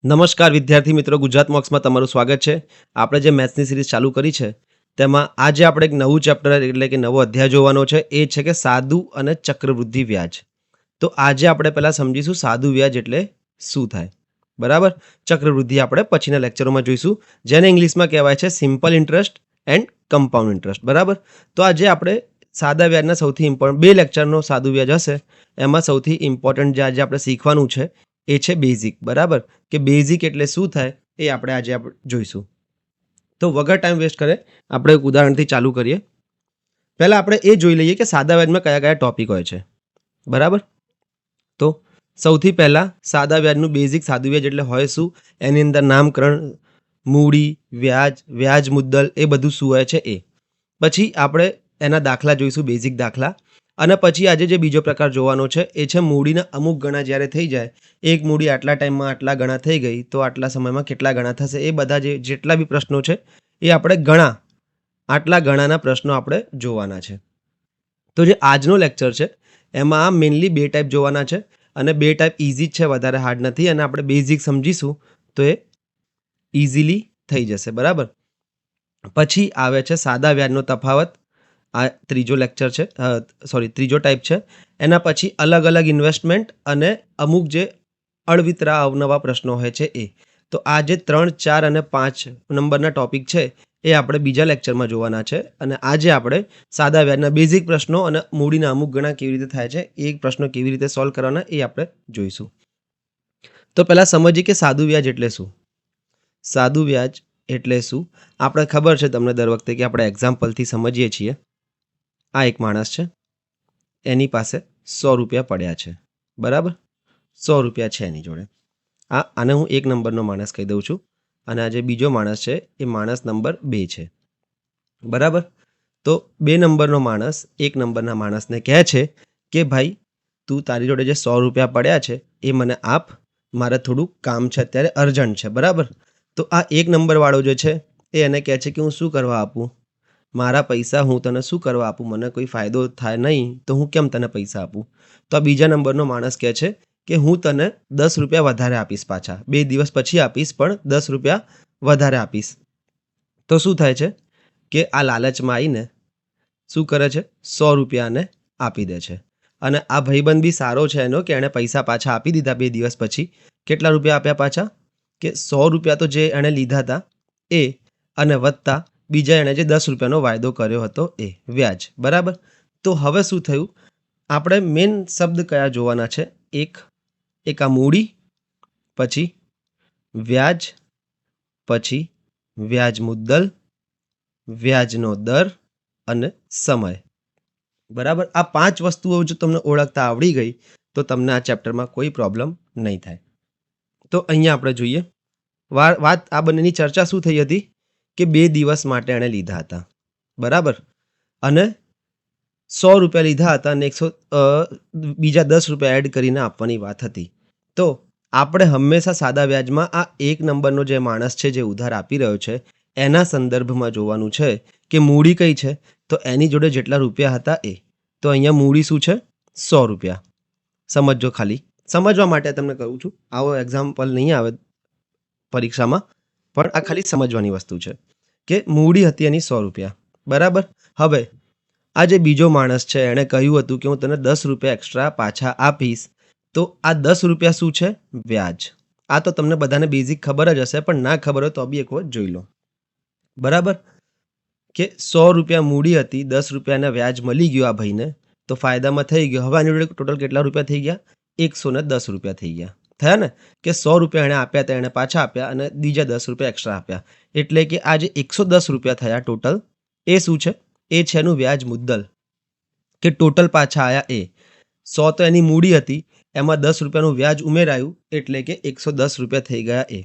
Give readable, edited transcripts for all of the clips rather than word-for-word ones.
નમસ્કાર વિદ્યાર્થી મિત્રો, ગુજરાત મોક્સમાં તમારું સ્વાગત છે. આપણે જે મેથ્સની સિરીઝ ચાલુ કરી છે તેમાં આજે આપણે એક નવું ચેપ્ટર એટલે કે નવો અધ્યાય જોવાનો છે. એ છે કે સાદું અને ચક્રવૃદ્ધિ વ્યાજ. તો આજે આપણે પહેલા સમજીશું સાદું વ્યાજ એટલે શું થાય. બરાબર. ચક્રવૃદ્ધિ આપણે પછીના લેક્ચરોમાં જોઈશું, જેને ઇંગ્લિશમાં કહેવાય છે simple interest and compound interest. બરાબર. તો આજે આપણે સાદા વ્યાજના સૌથી ઇમ્પોર્ટન્ટ 2 લેક્ચરનો સાદું વ્યાજ હશે. એમાં સૌથી ઇમ્પોર્ટન્ટ જે આજે આપણે શીખવાનું છે એ છે બેઝિક. બરાબર. કે બેઝિક એટલે શું થાય એ આપણે આજે જોઈશું. તો વગર ટાઈમ વેસ્ટ કરે આપણે એક ઉદાહરણથી ચાલુ કરીએ. પહેલા આપણે એ જોઈ લઈએ કે સાદા વ્યાજમાં કયા કયા ટોપિક હોય છે. બરાબર. તો સૌથી પહેલા સાદા વ્યાજનું બેઝિક સાદું વ્યાજ એટલે હોય શું, એની અંદર નામકરણ, મૂડી, વ્યાજ, વ્યાજ મુદ્દલ એ બધું શું હોય છે એ. પછી આપણે એના દાખલા જોઈશું, બેઝિક દાખલા. અને પછી આજે જે બીજો પ્રકાર જોવાનો છે એ છે મૂડીના અમુક ગણા જ્યારે થઈ જાય. એક મૂડી આટલા ટાઈમમાં આટલા ગણા થઈ ગઈ તો આટલા સમયમાં કેટલા ગણા થશે, એ બધા જેટલા બી પ્રશ્નો છે એ આપણે આટલા ગણાના પ્રશ્નો આપણે જોવાના છે. તો જે આજનો લેક્ચર છે એમાં મેઇનલી 2 ટાઈપ જોવાના છે, અને 2 ટાઈપ ઇઝી જ છે, વધારે હાર્ડ નથી. અને આપણે બેઝિક સમજીશું તો એ ઇઝીલી થઈ જશે. બરાબર. પછી આવે છે સાદા વ્યાજનો તફાવત. આ ત્રીજો લેક્ચર છે, ત્રીજો ટાઈપ છે. એના પછી અલગ અલગ ઇન્વેસ્ટમેન્ટ અને અમુક જે અળવિતરા અવનવા પ્રશ્નો હોય છે એ. તો આ જે 3, 4 અને 5 નંબરના ટોપિક છે એ આપણે બીજા લેક્ચરમાં જોવાના છે. અને આજે આપણે સાદા વ્યાજના બેઝિક પ્રશ્નો અને મૂડીના અમુક ગણા કેવી રીતે થાય છે એ પ્રશ્નો કેવી રીતે સોલ્વ કરવાના એ આપણે જોઈશું. તો પહેલા સમજીએ કે સાદું વ્યાજ એટલે શું. સાદું વ્યાજ એટલે શું આપણે ખબર છે તમને દર વખતે કે આપણે એક્ઝામ્પલથી સમજીએ છીએ. આ એક માણસ છે, એની પાસે 100 રૂપિયા પડ્યા છે. બરાબર. 100 રૂપિયા છે એની જોડે. આને હું 1 નંબરનો માણસ કહી દઉં છું, અને આ જે બીજો માણસ છે એ માણસ નંબર 2 છે. બરાબર. તો 2 નંબરનો માણસ 1 નંબરના માણસને કહે છે કે ભાઈ તું તારી જોડે જે 100 રૂપિયા પડ્યા છે એ મને આપ, મારે થોડું કામ છે, અત્યારે અર્જન્ટ છે. બરાબર. તો આ 1 નંબરવાળો જે છે એ એને કહે છે કે હું શું કરવા આપું, મારા પૈસા હું તને શું કરવા આપું, મને કોઈ ફાયદો થાય નહીં તો હું કેમ તને પૈસા આપું. તો આ બીજા નંબરનો માણસ કહે છે કે હું તને 10 રૂપિયા વધારે આપીશ, પાછા 2 દિવસ પછી આપીશ, પણ 10 રૂપિયા વધારે આપીશ. તો શું થાય છે કે આ લાલચમાં આવીને શું કરે છે, 100 રૂપિયાને આપી દે છે. અને આ ભાઈબંધ બી સારો છે એનો કે એણે પૈસા પાછા આપી દીધા 2 દિવસ પછી. કેટલા રૂપિયા આપ્યા પાછા, કે 100 રૂપિયા તો જે એણે લીધા હતા એ, અને વત્તા બીજા એણે જે 10 રૂપિયાનો વાયદો કર્યો હતો એ વ્યાજ. બરાબર. તો હવે શું થયું, આપણે મેઇન શબ્દ કયા જોવાના છે, એક આ મૂડી, પછી વ્યાજ, પછી વ્યાજ મુદ્દલ, વ્યાજનો દર અને સમય. બરાબર. આ 5 વસ્તુઓ જો તમને ઓળખતા આવડી ગઈ તો તમને આ ચેપ્ટરમાં કોઈ પ્રોબ્લેમ નહીં થાય. તો અહીંયા આપણે જોઈએ વાત આ બંનેની ચર્ચા શું થઈ હતી કે 2 દિવસ માટે એણે લીધા હતા. બરાબર. અને 100 રૂપિયા લીધા હતા અને બીજા 10 રૂપિયા એડ કરીને આપવાની વાત હતી. તો આપણે હંમેશા સાદા વ્યાજમાં આ 1 નંબરનો જે માણસ છે જે ઉધાર આપી રહ્યો છે એના સંદર્ભમાં જોવાનું છે કે મૂડી કઈ છે, તો એની જોડે જેટલા રૂપિયા હતા એ. તો અહીંયા મૂડી શું છે, 100 રૂપિયા. સમજો, ખાલી સમજવા માટે તમને કહું છું, આવો એક્ઝામ્પલ નહીં આવે પરીક્ષામાં, પણ આ ખાલી સમજવાની વસ્તુ છે કે મૂડી હતી એની 100 રૂપિયા. બરાબર. હવે આ જે બીજો માણસ છે એણે કહ્યું હતું કે હું તને 10 રૂપિયા એક્સ્ટ્રા પાછા આપીશ. તો આ 10 રૂપિયા શું છે, વ્યાજ. આ તો તમને બધાને બેઝિક ખબર જ હશે, પણ ના ખબર હોય તો બી એક વખત જોઈ લો. બરાબર. કે 100 રૂપિયા મૂડી હતી, 10 રૂપિયાના વ્યાજ મળી ગયો આ ભાઈને, તો ફાયદામાં થઈ ગયો. હવે આની જોડે ટોટલ કેટલા રૂપિયા થઈ ગયા, 110 રૂપિયા થઈ ગયા. થયા ને, કે 100 રૂપિયા એણે આપ્યા હતા, એણે પાછા આપ્યા અને બીજા 10 રૂપિયા એક્સ્ટ્રા આપ્યા. એટલે કે આ જે 110 રૂપિયા થયા ટોટલ, એ શું છે, એ છે એનું વ્યાજ મુદ્દલ, કે ટોટલ પાછા આયા એ. 100 તો એની મૂડી હતી, એમાં 10 રૂપિયાનું વ્યાજ ઉમેરાયું એટલે કે 110 રૂપિયા થઈ ગયા એ.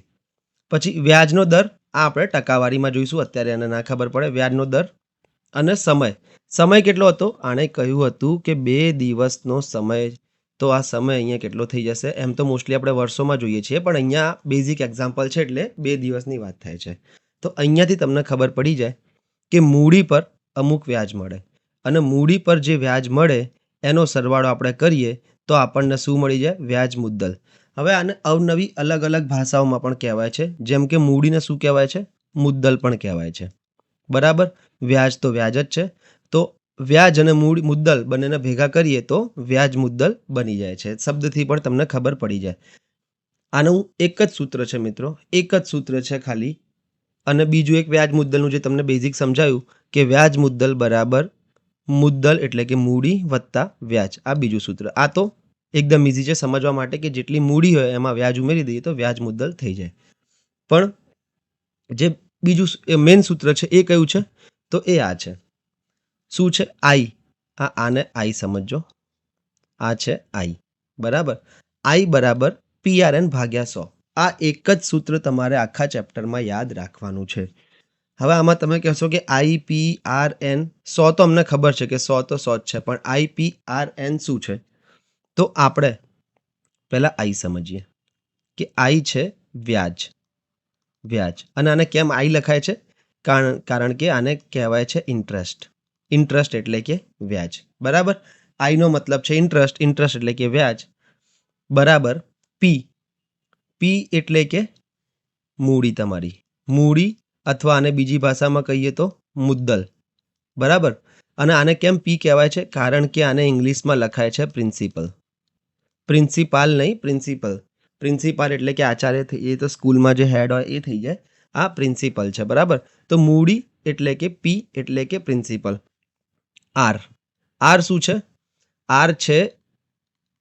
પછી વ્યાજનો દર, આ આપણે ટકાવારીમાં જોઈશું, અત્યારે એને ના ખબર પડે. વ્યાજનો દર અને સમય કેટલો હતો, આણે કહ્યું હતું કે 2 દિવસનો સમય. તો આ સમય અહીંયા કેટલો થઈ જશે, એમ તો મોસ્ટલી આપણે વર્ષોમાં જોઈએ છીએ, પણ અહીંયા બેઝિક એક્ઝામ્પલ છે એટલે 2 દિવસની વાત થાય છે. તો અહીંયાથી તમને ખબર પડી જાય કે મૂડી પર અમુક વ્યાજ મળે, અને મૂડી પર જે વ્યાજ મળે એનો સરવાળો આપણે કરીએ તો આપણને શું મળી જાય, વ્યાજ મુદ્દલ. હવે આને અવનવી અલગ અલગ ભાષાઓમાં પણ કહેવાય છે, જેમ કે મૂડીને શું કહેવાય છે? મુદ્દલ પણ કહેવાય છે. બરાબર? વ્યાજ તો વ્યાજ જ છે. તો વ્યાજ અને મુદ્દલ બંનેને ભેગા કરીએ તો વ્યાજ મુદ્દલ બની જાય છે. શબ્દથી પણ તમને ખબર પડી જાય. આનું એક જ સૂત્ર છે મિત્રો, એક જ સૂત્ર છે ખાલી. અને બીજું એક વ્યાજ મુદ્દલનું જે તમને બેઝિક સમજાયું કે વ્યાજ મુદ્દલ બરાબર મુદ્દલ એટલે કે મૂડી વત્તા વ્યાજ. આ બીજું સૂત્ર. આ તો એકદમ ઇઝી છે સમજવા માટે કે જેટલી મૂડી હોય એમાં વ્યાજ ઉમેરી દઈએ તો વ્યાજ મુદ્દલ થઈ જાય. પણ જે બીજું મેઇન સૂત્ર છે એ કયું છે? તો એ આ છે. શું છે? આઈ. આને આઈ સમજજો. આ છે આઈ. બરાબર? આઈ બરાબર PRN ભાગ્યા 100. આ એક જ સૂત્ર તમારે આખા ચેપ્ટરમાં યાદ રાખવાનું છે. હવે આમાં તમે કહેશો કે IPRN 100 તો અમને ખબર છે કે 100 તો 100 જ છે, પણ IPRN શું છે? તો આપણે પહેલા આઈ સમજીએ કે આઈ છે વ્યાજ. વ્યાજ. અને આને કેમ આઈ લખાય છે? કારણ કે આને કહેવાય છે ઇન્ટરેસ્ટ. ઇન્ટરેસ્ટ એટલે કે વ્યાજ. બરાબર? આઈનો મતલબ છે ઇન્ટરેસ્ટ. ઇન્ટરેસ્ટ એટલે કે વ્યાજ. બરાબર પી. પી એટલે કે મૂડી તમારી. મૂડી અથવા આને બીજી ભાષામાં કહીએ તો મુદ્દલ. બરાબર? અને આને કેમ પી કહેવાય છે? કારણ કે આને ઇંગ્લિશમાં લખાય છે પ્રિન્સિપલ. પ્રિન્સિપાલ નહીં, પ્રિન્સિપલ. પ્રિન્સિપાલ એટલે કે આચાર્ય, એ તો સ્કૂલમાં જે હેડ હોય એ થઈ જાય. આ પ્રિન્સિપલ છે. બરાબર? તો મૂડી એટલે કે પી એટલે કે પ્રિન્સિપલ. આર. આર શું છે? આર છે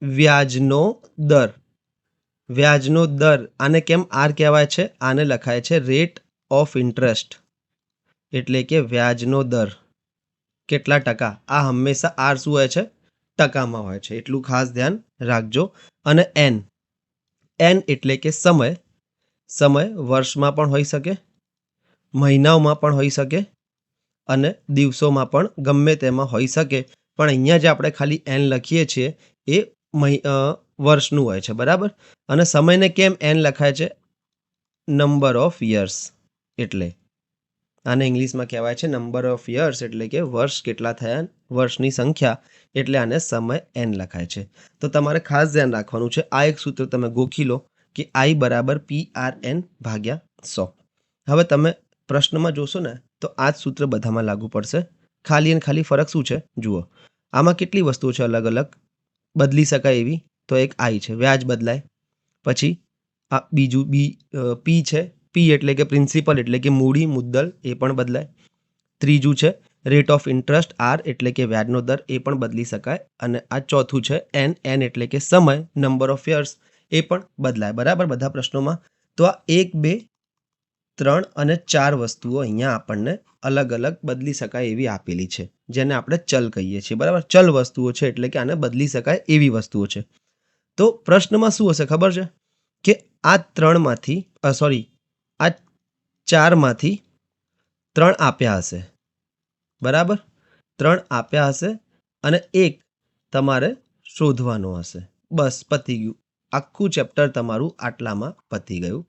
વ્યાજનો દર. વ્યાજનો દર. આને કેમ આર કહેવાય છે? આને લખાય છે રેટ ઓફ ઇન્ટરેસ્ટ એટલે કે વ્યાજનો દર. કેટલા ટકા? આ હંમેશા આર શું હોય છે? ટકામાં હોય છે. એટલું ખાસ ધ્યાન રાખજો. અને એન. એન એટલે કે સમય. સમય વર્ષમાં પણ હોઈ શકે, મહિનાઓમાં પણ હોઈ શકે અને દિવસોમાં પણ ગમે તેમાં હોઈ શકે. પણ અહીંયા જે આપણે ખાલી એન લખીએ છીએ એ વર્ષનું હોય છે. બરાબર? અને સમયને કેમ એન લખાય છે? Number of years. એટલે આને ઇંગ્લિશમાં કહેવાય છે નંબર ઓફ યર્સ એટલે કે વર્ષ કેટલા થયા, વર્ષની સંખ્યા, એટલે આને સમય એન લખાય છે. તો તમારે ખાસ ધ્યાન રાખવાનું છે. આ એક સૂત્ર તમે ગોખી લો કે આઈ બરાબર PRN ભાગ્યા 100. હવે તમે પ્રશ્નમાં જોશો ને તો આ જ સૂત્ર બધામાં લાગુ પડશે. ખાલી અને ખાલી ફરક શું છે? જુઓ. આમાં કેટલી વસ્તુઓ છે અલગ અલગ બદલી શકાય એવી? તો એક આઈ છે, વ્યાજ બદલાય. પછી આ બીજું પી છે. પી એટલે કે પ્રિન્સિપલ એટલે કે મૂડી મુદ્દલ, એ પણ બદલાય. ત્રીજું છે રેટ ઓફ ઇન્ટરેસ્ટ, આર એટલે કે વ્યાજનો દર, એ પણ બદલી શકાય. અને આ ચોથું છે એન. એન એટલે કે સમય, નંબર ઓફ યર્સ, એ પણ બદલાય. બરાબર? બધા પ્રશ્નોમાં. તો આ 1, 2, 3 અને 4 વસ્તુઓ અહીંયા આપણને અલગ અલગ બદલી શકાય એવી આપેલી છે, જેને આપણે ચલ કહીએ છીએ. બરાબર? ચલ વસ્તુઓ છે એટલે કે આને બદલી શકાય એવી વસ્તુઓ છે. તો પ્રશ્નમાં શું હશે ખબર છે? કે આ 3માંથી આ 4માંથી 3 આપ્યા હશે. બરાબર? 3 આપ્યા હશે અને 1 તમારે શોધવાનો હશે. બસ પતી ગયું. આખું ચેપ્ટર તમારું આટલામાં પતી ગયું.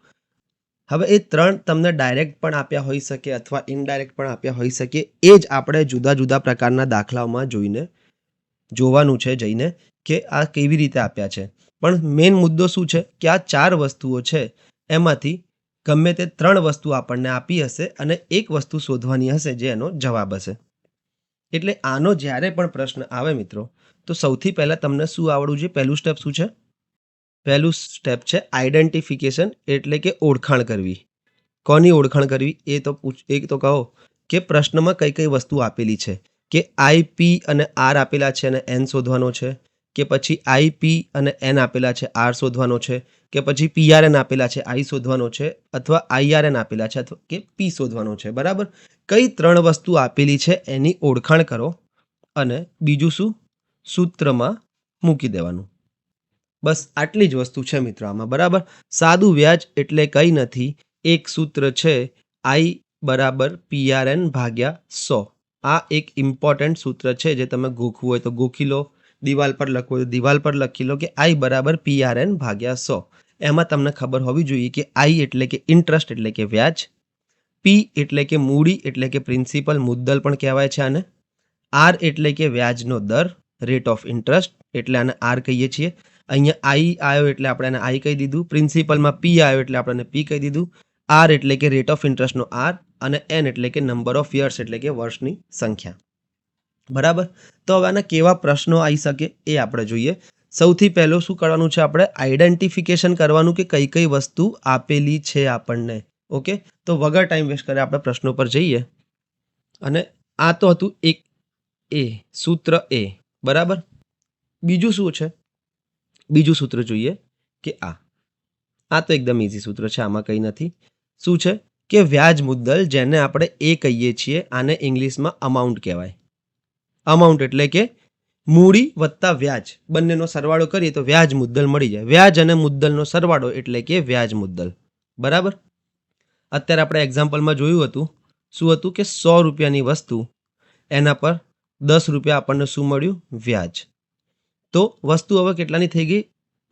હવે એ 3 તમને ડાયરેક્ટ પણ આપ્યા હોઈ શકે અથવા ઇનડાયરેક્ટ પણ આપ્યા હોઈ શકે. એ જ આપણે જુદા જુદા પ્રકારના દાખલાઓમાં જોવાનું છે જઈને કે આ કેવી રીતે આપ્યા છે. પણ મેઇન મુદ્દો શું છે કે આ 4 વસ્તુઓ છે એમાંથી ગમે તે 3 વસ્તુ આપણને આપી હશે અને એક વસ્તુ શોધવાની હશે જે એનો જવાબ હશે. એટલે આનો જ્યારે પણ પ્રશ્ન આવે મિત્રો, તો સૌથી પહેલા તમને શું આવડવું જોઈએ? પહેલું સ્ટેપ શું છે? પહેલું સ્ટેપ છે આઈડેન્ટિફિકેશન એટલે કે ઓળખાણ કરવી. કોની ઓળખાણ કરવી? એ તો કહો કે પ્રશ્નમાં કઈ કઈ વસ્તુ આપેલી છે. કે IP અને R આપેલા છે અને N શોધવાનો છે, કે પછી IP અને N આપેલા છે, R શોધવાનો છે, કે પછી PRN આપેલા છે, I શોધવાનો છે, અથવા IRN આપેલા છે અથવા કે P શોધવાનો છે. બરાબર? કઈ 3 વસ્તુ આપેલી છે એની ઓળખાણ કરો અને બીજું શું? સૂત્રમાં મૂકી દેવાનું. બસ આટલી જ વસ્તુ છે મિત્રો આમાં. બરાબર? સાદું વ્યાજ એટલે કંઈ નથી, એક સૂત્ર છે I બરાબર PRN ભાગ્યા 100. આ એક ઇમ્પોર્ટન્ટ સૂત્ર છે જે તમે ગોખવું હોય તો ગોખી લો, દિવાલ પર લખવું હોય તો દિવાલ પર લખી લો કે I બરાબર PRN ભાગ્યા 100. એમાં તમને ખબર હોવી જોઈએ કે I એટલે કે ઇન્ટરેસ્ટ એટલે કે વ્યાજ, P એટલે કે મૂડી એટલે કે પ્રિન્સિપલ, મુદ્દલ પણ કહેવાય છે આને, R એટલે કે વ્યાજનો દર, રેટ ઓફ ઇન્ટરેસ્ટ એટલે આને R કહીએ છીએ, અહીંયા આઈ આવ્યો એટલે આપણે એને આઈ કહી દીધું, પ્રિન્સિપલમાં પી આવ્યો એટલે આપણે પી કહી દીધું, આર એટલે કે રેટ ઓફ ઇન્ટરેસ્ટનો આર, અને એન એટલે કે નંબર ઓફ યર્સ એટલે કે વર્ષની સંખ્યા. બરાબર. તો હવે આના કેવા પ્રશ્નો આવી શકે એ આપણે જોઈએ. સૌથી પહેલું શું કરવાનું છે, આપણે આઈડેન્ટિફિકેશન કરવાનું કે કઈ કઈ વસ્તુ આપેલી છે આપણને. ઓકે, તો વગર ટાઈમ વેસ્ટ કરે આપણે પ્રશ્નો પર જઈએ. અને આ તો હતું એક એ સૂત્ર એ. બરાબર. બીજું શું છે, બીજું સૂત્ર જોઈએ કે આ તો એકદમ ઇઝી સૂત્ર છે, આમાં કંઈ નથી. શું છે કે વ્યાજ મુદ્દલ, જેને આપણે એ કહીએ છીએ, આને ઇંગ્લિશમાં અમાઉન્ટ કહેવાય. અમાઉન્ટ એટલે કે મૂડી વત્તા વ્યાજ બંનેનો સરવાળો કરીએ તો વ્યાજ મુદ્દલ મળી જાય. વ્યાજ અને મુદ્દલનો સરવાળો એટલે કે વ્યાજ મુદ્દલ. બરાબર. અત્યારે આપણે એક્ઝામ્પલમાં જોયું હતું, શું હતું કે 100 રૂપિયાની વસ્તુ, એના પર 10 રૂપિયા આપણને શું મળ્યું, વ્યાજ. તો વસ્તુ હવે કેટલાની થઈ ગઈ,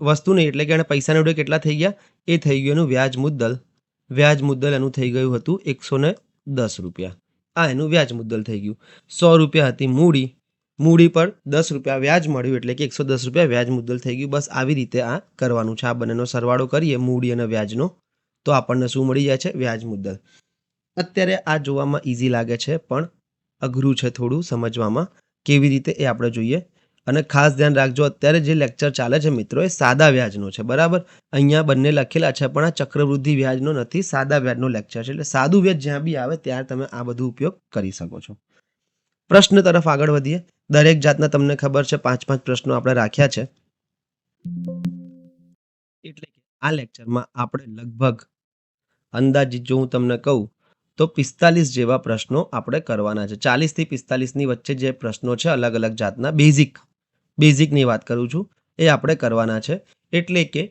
વસ્તુ નહીં એટલે કે એને પૈસાના જોડે કેટલા થઈ ગયા, એ થઈ ગયું એનું વ્યાજ મુદ્દલ. વ્યાજ મુદ્દલ એનું થઈ ગયું હતું 110 રૂપિયા. આ એનું વ્યાજ મુદ્દલ થઈ ગયું. 100 રૂપિયા હતી મૂડી, મૂડી પર 10 રૂપિયા વ્યાજ મળ્યું એટલે કે 110 રૂપિયા વ્યાજ મુદ્દલ થઈ ગયું. બસ આવી રીતે આ કરવાનું છે. આ બંનેનો સરવાળો કરીએ મૂડી અને વ્યાજનો, તો આપણને શું મળી જાય છે, વ્યાજ મુદ્દલ. અત્યારે આ જોવામાં ઇઝી લાગે છે, પણ અઘરું છે થોડું સમજવામાં. કેવી રીતે એ આપણે જોઈએ. અને ખાસ ધ્યાન રાખજો, અત્યારે જે લેક્ચર ચાલે છે મિત્રો, એ સાદા વ્યાજનો છે. બરાબર. અહીંયા બંને લખેલા છે, પણ આ ચક્રવૃદ્ધિ વ્યાજનો નથી, સાદા વ્યાજનો લેક્ચર છે. એટલે સાદું વ્યાજ જ્યાં બી આવે ત્યાં તમે આ બધું ઉપયોગ કરી શકો છો. પ્રશ્ન તરફ આગળ વધીએ. દરેક જાતના તમને ખબર છે 5-5 પ્રશ્નો આપણે રાખ્યા છે. એટલે કે આ લેક્ચરમાં આપણે લગભગ અંદાજિત જો હું તમને કહું તો 45 જેવા પ્રશ્નો આપણે કરવાના છે. 40 થી 45ની વચ્ચે જે પ્રશ્નો છે અલગ અલગ જાતના, બેઝિકની વાત કરું છું, એ આપણે કરવાના છે. એટલે કે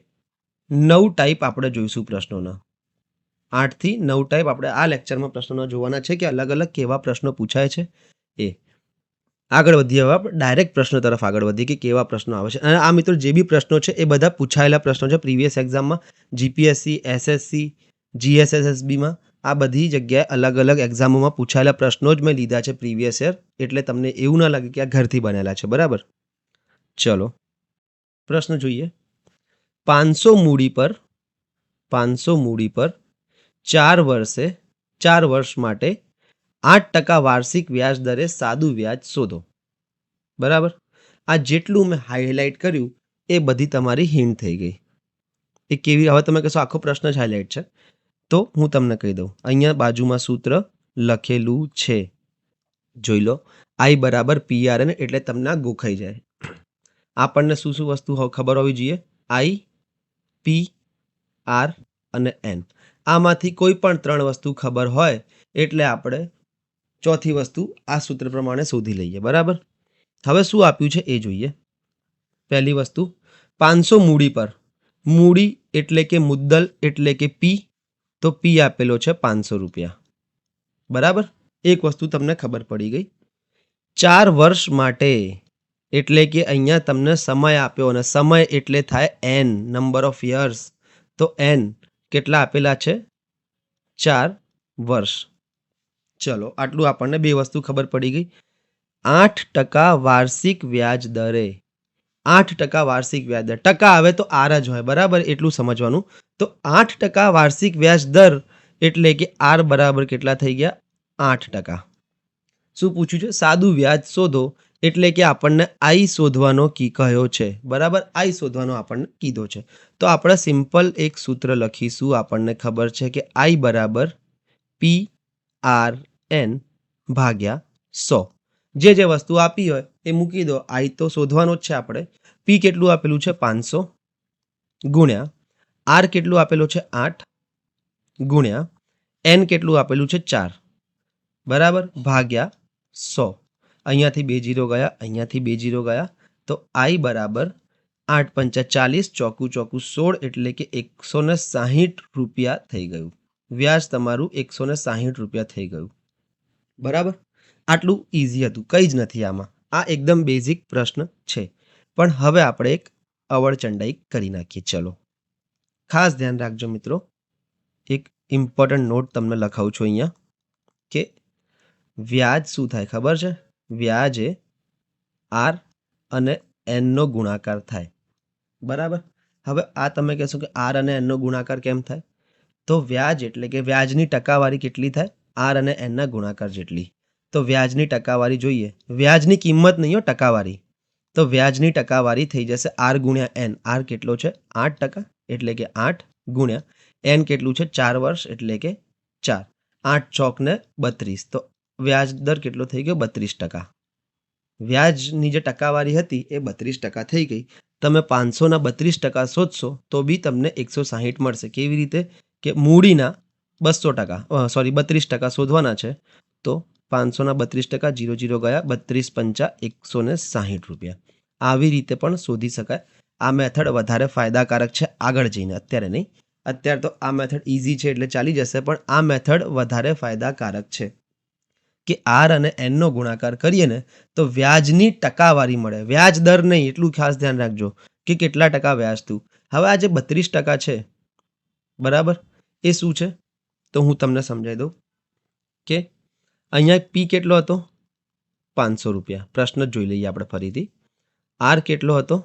9 ટાઈપ આપણે જોઈશું પ્રશ્નોના. 8 થી 9 ટાઈપ આપણે આ લેક્ચરમાં પ્રશ્નોના જોવાના છે કે અલગ અલગ કેવા પ્રશ્નો પૂછાય છે એ. આગળ વધીએ, હવે આપણે ડાયરેક્ટ પ્રશ્નો તરફ આગળ વધીએ કે કેવા પ્રશ્નો આવે છે. અને આ મિત્રો જે બી પ્રશ્નો છે એ બધા પૂછાયેલા પ્રશ્નો છે પ્રીવિયસ એક્ઝામમાં, જીપીએસસી, એસએસસી, જીએસએસએસબીમાં. આ બધી જગ્યાએ અલગ અલગ એક્ઝામોમાં પૂછાયેલા પ્રશ્નો જ મેં લીધા છે પ્રીવિયસ યર, એટલે તમને એવું ના લાગે કે આ ઘરથી બનેલા છે. બરાબર. ચલો પ્રશ્ન જોઈએ. 500 મૂડી પર 4 વર્ષ માટે 8% વાર્ષિક વ્યાજ દરે સાદું વ્યાજ શોધો. બરાબર. આ જેટલું મેં હાઇલાઇટ કર્યું એ બધી તમારી હિન્ટ થઈ ગઈ. એ કેવી, હવે તમે કહેશો આખો પ્રશ્ન જ હાઇલાઇટ છે, તો હું તમને કહી દઉં. અહીંયા બાજુમાં સૂત્ર લખેલું છે, જોઈ લો. આઈ બરાબર PRN, એટલે તમને આ ગોખાઈ જાય. આપણને શું શું વસ્તુ ખબર હોવી જોઈએ, આઈ, પી, આર અને એન. આમાંથી કોઈ પણ 3 વસ્તુ ખબર હોય એટલે આપણે ચોથી વસ્તુ આ સૂત્ર પ્રમાણે શોધી લઈએ. બરાબર. હવે શું આપ્યું છે એ જોઈએ. પહેલી વસ્તુ 500 મૂડી પર, મૂડી એટલે કે મુદ્દલ એટલે કે પી, તો પી આપેલો છે 500 રૂપિયા. બરાબર. એક વસ્તુ તમને ખબર પડી ગઈ. 4 વર્ષ માટે એટલે કે અહીંયા તમને સમય આપ્યો, અને સમય એટલે થાય એન, નંબર ઓફ યર્સ. તો એન કેટલા આપેલા છે, 4 વર્ષ. ચલો આટલું આપણને 2 વસ્તુ ખબર પડી ગઈ. 8% વાર્ષિક વ્યાજ દરે, 8% વાર્ષિક વ્યાજ દર, ટકા આવે તો આર જ હોય. બરાબર, એટલું સમજવાનું. તો 8% વાર્ષિક વ્યાજ દર એટલે કે આર બરાબર કેટલા થઈ ગયા, 8%. શું પૂછ્યું છે, સાદું વ્યાજ શોધો, એટલે કે આપણને આઈ શોધવાનો કહ્યો છે. બરાબર, આઈ શોધવાનો આપણને કીધો છે. તો આપણે સિમ્પલ એક સૂત્ર લખીશું. આપણને ખબર છે કે આઈ બરાબર PRN ભાગ્યા 100. જે વસ્તુ આપી હોય એ મૂકી દો. આઈ તો શોધવાનો જ છે આપણે. પી કેટલું આપેલું છે, 500, ગુણ્યા આર કેટલું આપેલું છે, 8, ગુણ્યા એન કેટલું આપેલું છે, 4. બરાબર, ભાગ્યા 100. અહીંયાથી 2 0 ગયા, અહીંયાથી 2 0 ગયા. તો આઈ બરાબર 8 પંચા 40, ચોકું 16, એટલે કે 160 રૂપિયા થઈ ગયું. વ્યાજ તમારું 160 રૂપિયા થઈ ગયું. બરાબર. આટલું ઇઝી હતું, કંઈ જ નથી આમાં. આ એકદમ બેઝિક પ્રશ્ન છે. પણ હવે આપણે એક અવળચંડાઈ કરી નાખીએ. ચલો ખાસ ધ્યાન રાખજો મિત્રો. એક ઇમ્પોર્ટન્ટ નોટ તમને લખાવું છું અહીંયા કે વ્યાજ શું થાય ખબર છે, વ્યાજ એ આર અને એનનો ગુણાકાર થાય. બરાબર. હવે આ તમે કહેશો કે આર અને એનનો ગુણાકાર કેમ થાય? તો વ્યાજ એટલે કે વ્યાજની ટકાવારી કેટલી થાય? આર અને એનના ગુણાકાર જેટલી. તો વ્યાજની ટકાવારી જોઈએ. વ્યાજની કિંમત નહીં હો, ટકાવારી. તો વ્યાજની ટકાવારી થઈ જશે આર ગુણ્યા એન. આર કેટલો છે? 8%, એટલે કે 8 ગુણ્યા એન કેટલું છે? 4 વર્ષ, એટલે કે 4. 8 ચોક ને 32. તો વ્યાજ દર કેટલો થઈ ગયો? 32%. વ્યાજની જે ટકાવારી હતી એ 32% થઈ ગઈ. તમે 500ના 32% શોધશો તો બી તમને 160 મળશે. કેવી રીતે? કે મૂડીના 32% શોધવાના છે. તો 500ના 32%, 0 0 ગયા, 32 5 160 રૂપિયા. આવી રીતે પણ શોધી શકાય. આ મેથડ વધારે ફાયદાકારક છે આગળ જઈને, અત્યારે નહીં. અત્યારે તો આ મેથડ ઇઝી છે એટલે ચાલી જશે, પણ આ મેથડ વધારે ફાયદાકારક છે કે આર અને એનનો ગુણાકાર કરીએ ને તો વ્યાજની ટકાવારી મળે. વ્યાજ દર નહીં, એટલું ખાસ ધ્યાન રાખજો કે કેટલા ટકા વ્યાજ થયું. હવે આ જે 32% છે, બરાબર, એ શું છે? તો હું તમને સમજાવી દઉં કે અહીંયા પી કેટલો હતો? 500 રૂપિયા. પ્રશ્ન જોઈ લઈએ આપણે ફરીથી. આર કેટલો હતો?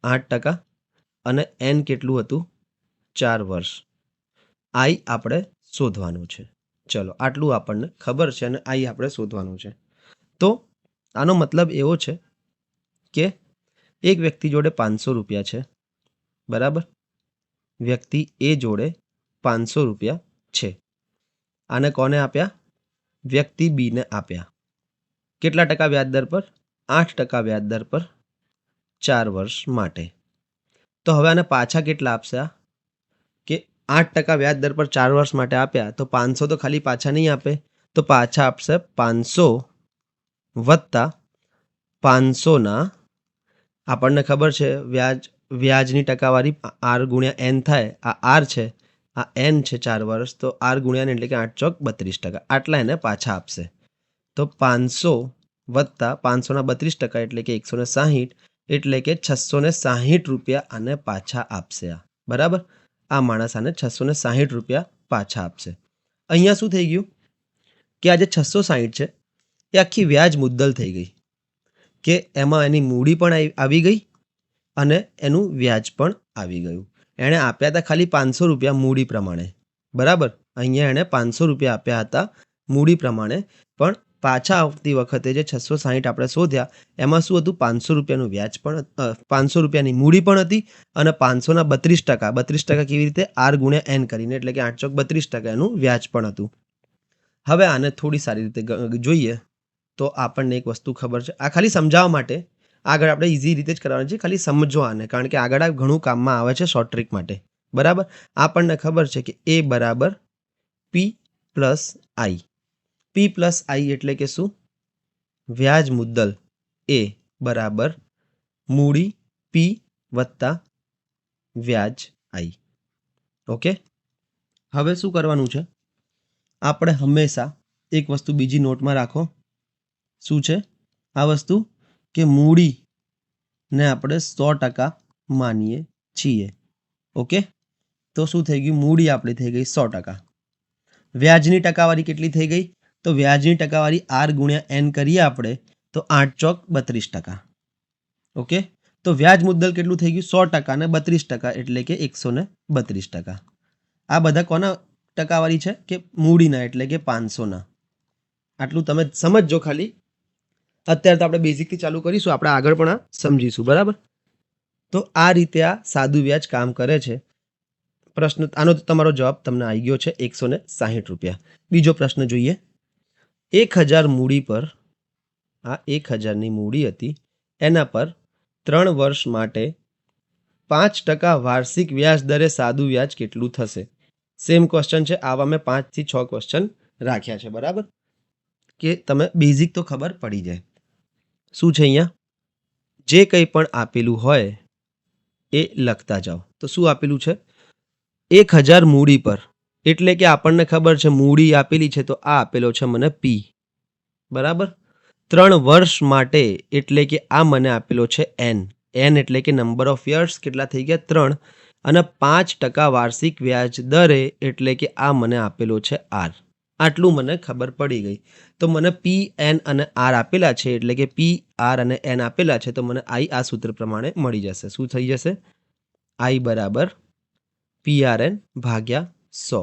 8%. અને એન કેટલું હતું? 4 વર્ષ. આઈ આપણે શોધવાનું છે. ચલો, આટલું આપણને ખબર છે અને આઈ આપણે શોધવાનું છે. તો આનો મતલબ એવો છે કે એક વ્યક્તિ જોડે 500 રૂપિયા છે, બરાબર. વ્યક્તિ એ જોડે 500 રૂપિયા છે. આને કોને આપ્યા? વ્યક્તિ બીને આપ્યા. કેટલા ટકા વ્યાજ દર પર? 8% વ્યાજ દર પર 4 વર્ષ માટે. તો હવે આને પાછા કેટલા આપશે? કે 8% વ્યાજ દર પર 4 વર્ષ માટે આપ્યા, તો 500 તો ખાલી પાછા નહીં આપે, તો પાછા આપશે 500 વત્તા 500ના, આપણને ખબર છે વ્યાજની ટકાવારી આર ગુણ્યા એન થાય. આ આર છે, આ એન છે 4 વર્ષ, તો આર ગુણ્યા એન એટલે કે 8 ચોક 32%. આટલા એને પાછા આપશે. તો 500 વત્તા 500ના 32% એટલે કે 160, એટલે કે 660 રૂપિયા આને પાછા આપશે. આ બરાબર. આ માણસ આને 660 રૂપિયા પાછા આપશે. અહીંયા શું થઈ ગયું કે આ જે 660 છે એ આખી વ્યાજ મુદ્દલ થઈ ગઈ, કે એમાં એની મૂડી પણ આવી ગઈ અને એનું વ્યાજ પણ આવી ગયું. એણે આપ્યા હતા ખાલી 500 રૂપિયા મૂડી પ્રમાણે, બરાબર. અહીંયા એણે 500 રૂપિયા આપ્યા હતા મૂડી પ્રમાણે, પણ પાછા આવતી વખતે જે 660 આપણે શોધ્યા એમાં શું હતું? 500 રૂપિયાનું વ્યાજ પણ, 500 રૂપિયાની મૂડી પણ હતી અને 500ના 32%. 32% કેવી રીતે? આર ગુણ્યા એન કરીને, એટલે કે 8 ચોક 32% એનું વ્યાજ પણ હતું. હવે આને થોડી સારી રીતે જોઈએ તો આપણને એક વસ્તુ ખબર છે. આ ખાલી સમજાવવા માટે, આગળ આપણે ઇઝી રીતે જ કરવાનું છે, ખાલી સમજો આને, કારણ કે આગળ આ ઘણું કામમાં આવે છે શોર્ટ ટ્રીક માટે, બરાબર. આપણને ખબર છે કે એ બરાબર પી પ્લસ આઈ. પી પ્લસ આઈ એટલે કે શું? વ્યાજ મુદ્દલ એ બરાબર મૂડી પી વત્તા વ્યાજ આઈ. ઓકે. હવે શું કરવાનું છે? આપણે હંમેશા એક વસ્તુ બીજી નોટમાં રાખો. શું છે આ વસ્તુ? કે મૂડીને આપણે 100% માનીએ છીએ. ઓકે. તો શું થઈ ગયું? મૂડી આપણી થઈ ગઈ 100%. વ્યાજની ટકાવારી કેટલી થઈ ગઈ? તો વ્યાજની ટકાવારી આર ગુણ્યા એન કરીએ આપણે તો 8 ચોક 32%. ઓકે. તો વ્યાજ મુદ્દલ કેટલું થઈ ગયું? 100% ને 32%, એટલે કે 132%. આ બધા કોના ટકાવારી છે? કે મૂડીના, એટલે કે 500ના. આટલું તમે સમજજો ખાલી. અત્યારે તો આપણે બેઝિકથી ચાલુ કરીશું, આપણે આગળ પણ આ સમજીશું, બરાબર. તો આ રીતે આ સાદું વ્યાજ કામ કરે છે. પ્રશ્ન આનો તમારો જવાબ તમને આવી ગયો છે, 160 રૂપિયા. બીજો પ્રશ્ન જોઈએ. 1000 મૂડી પર, આ 1000ની મૂડી હતી, એના પર 3 વર્ષ માટે 5% વાર્ષિક વ્યાજ દરે સાદું વ્યાજ કેટલું થશે? સેમ ક્વેશ્ચન છે. આવા મેં 5 થી 6 ક્વેશ્ચન રાખ્યા છે, બરાબર, કે તમે બેઝિક તો ખબર પડી જાય. શું છે અહીંયા? જે કંઈ પણ આપેલું હોય એ લખતા જાઓ. તો શું આપેલું છે? 1000 મૂડી પર, એટલે કે આપણને ખબર છે મૂડી આપેલી છે, તો આ આપેલો છે મને પી, બરાબર. 3 વર્ષ માટે, એટલે કે આ મને આપેલો છે એન. એન એટલે કે નંબર ઓફ યર્સ કેટલા થઈ ગયા? 3. અને 5% વાર્ષિક વ્યાજ દરે, એટલે કે આ મને આપેલો છે આર. આટલું મને ખબર પડી ગઈ. તો મને પી એન અને આર આપેલા છે, એટલે કે પી આર અને એન આપેલા છે, તો મને આઈ આ સૂત્ર પ્રમાણે મળી જશે. શું થઈ જશે? આઈ બરાબર પી આર એન ભાગ્યા 100.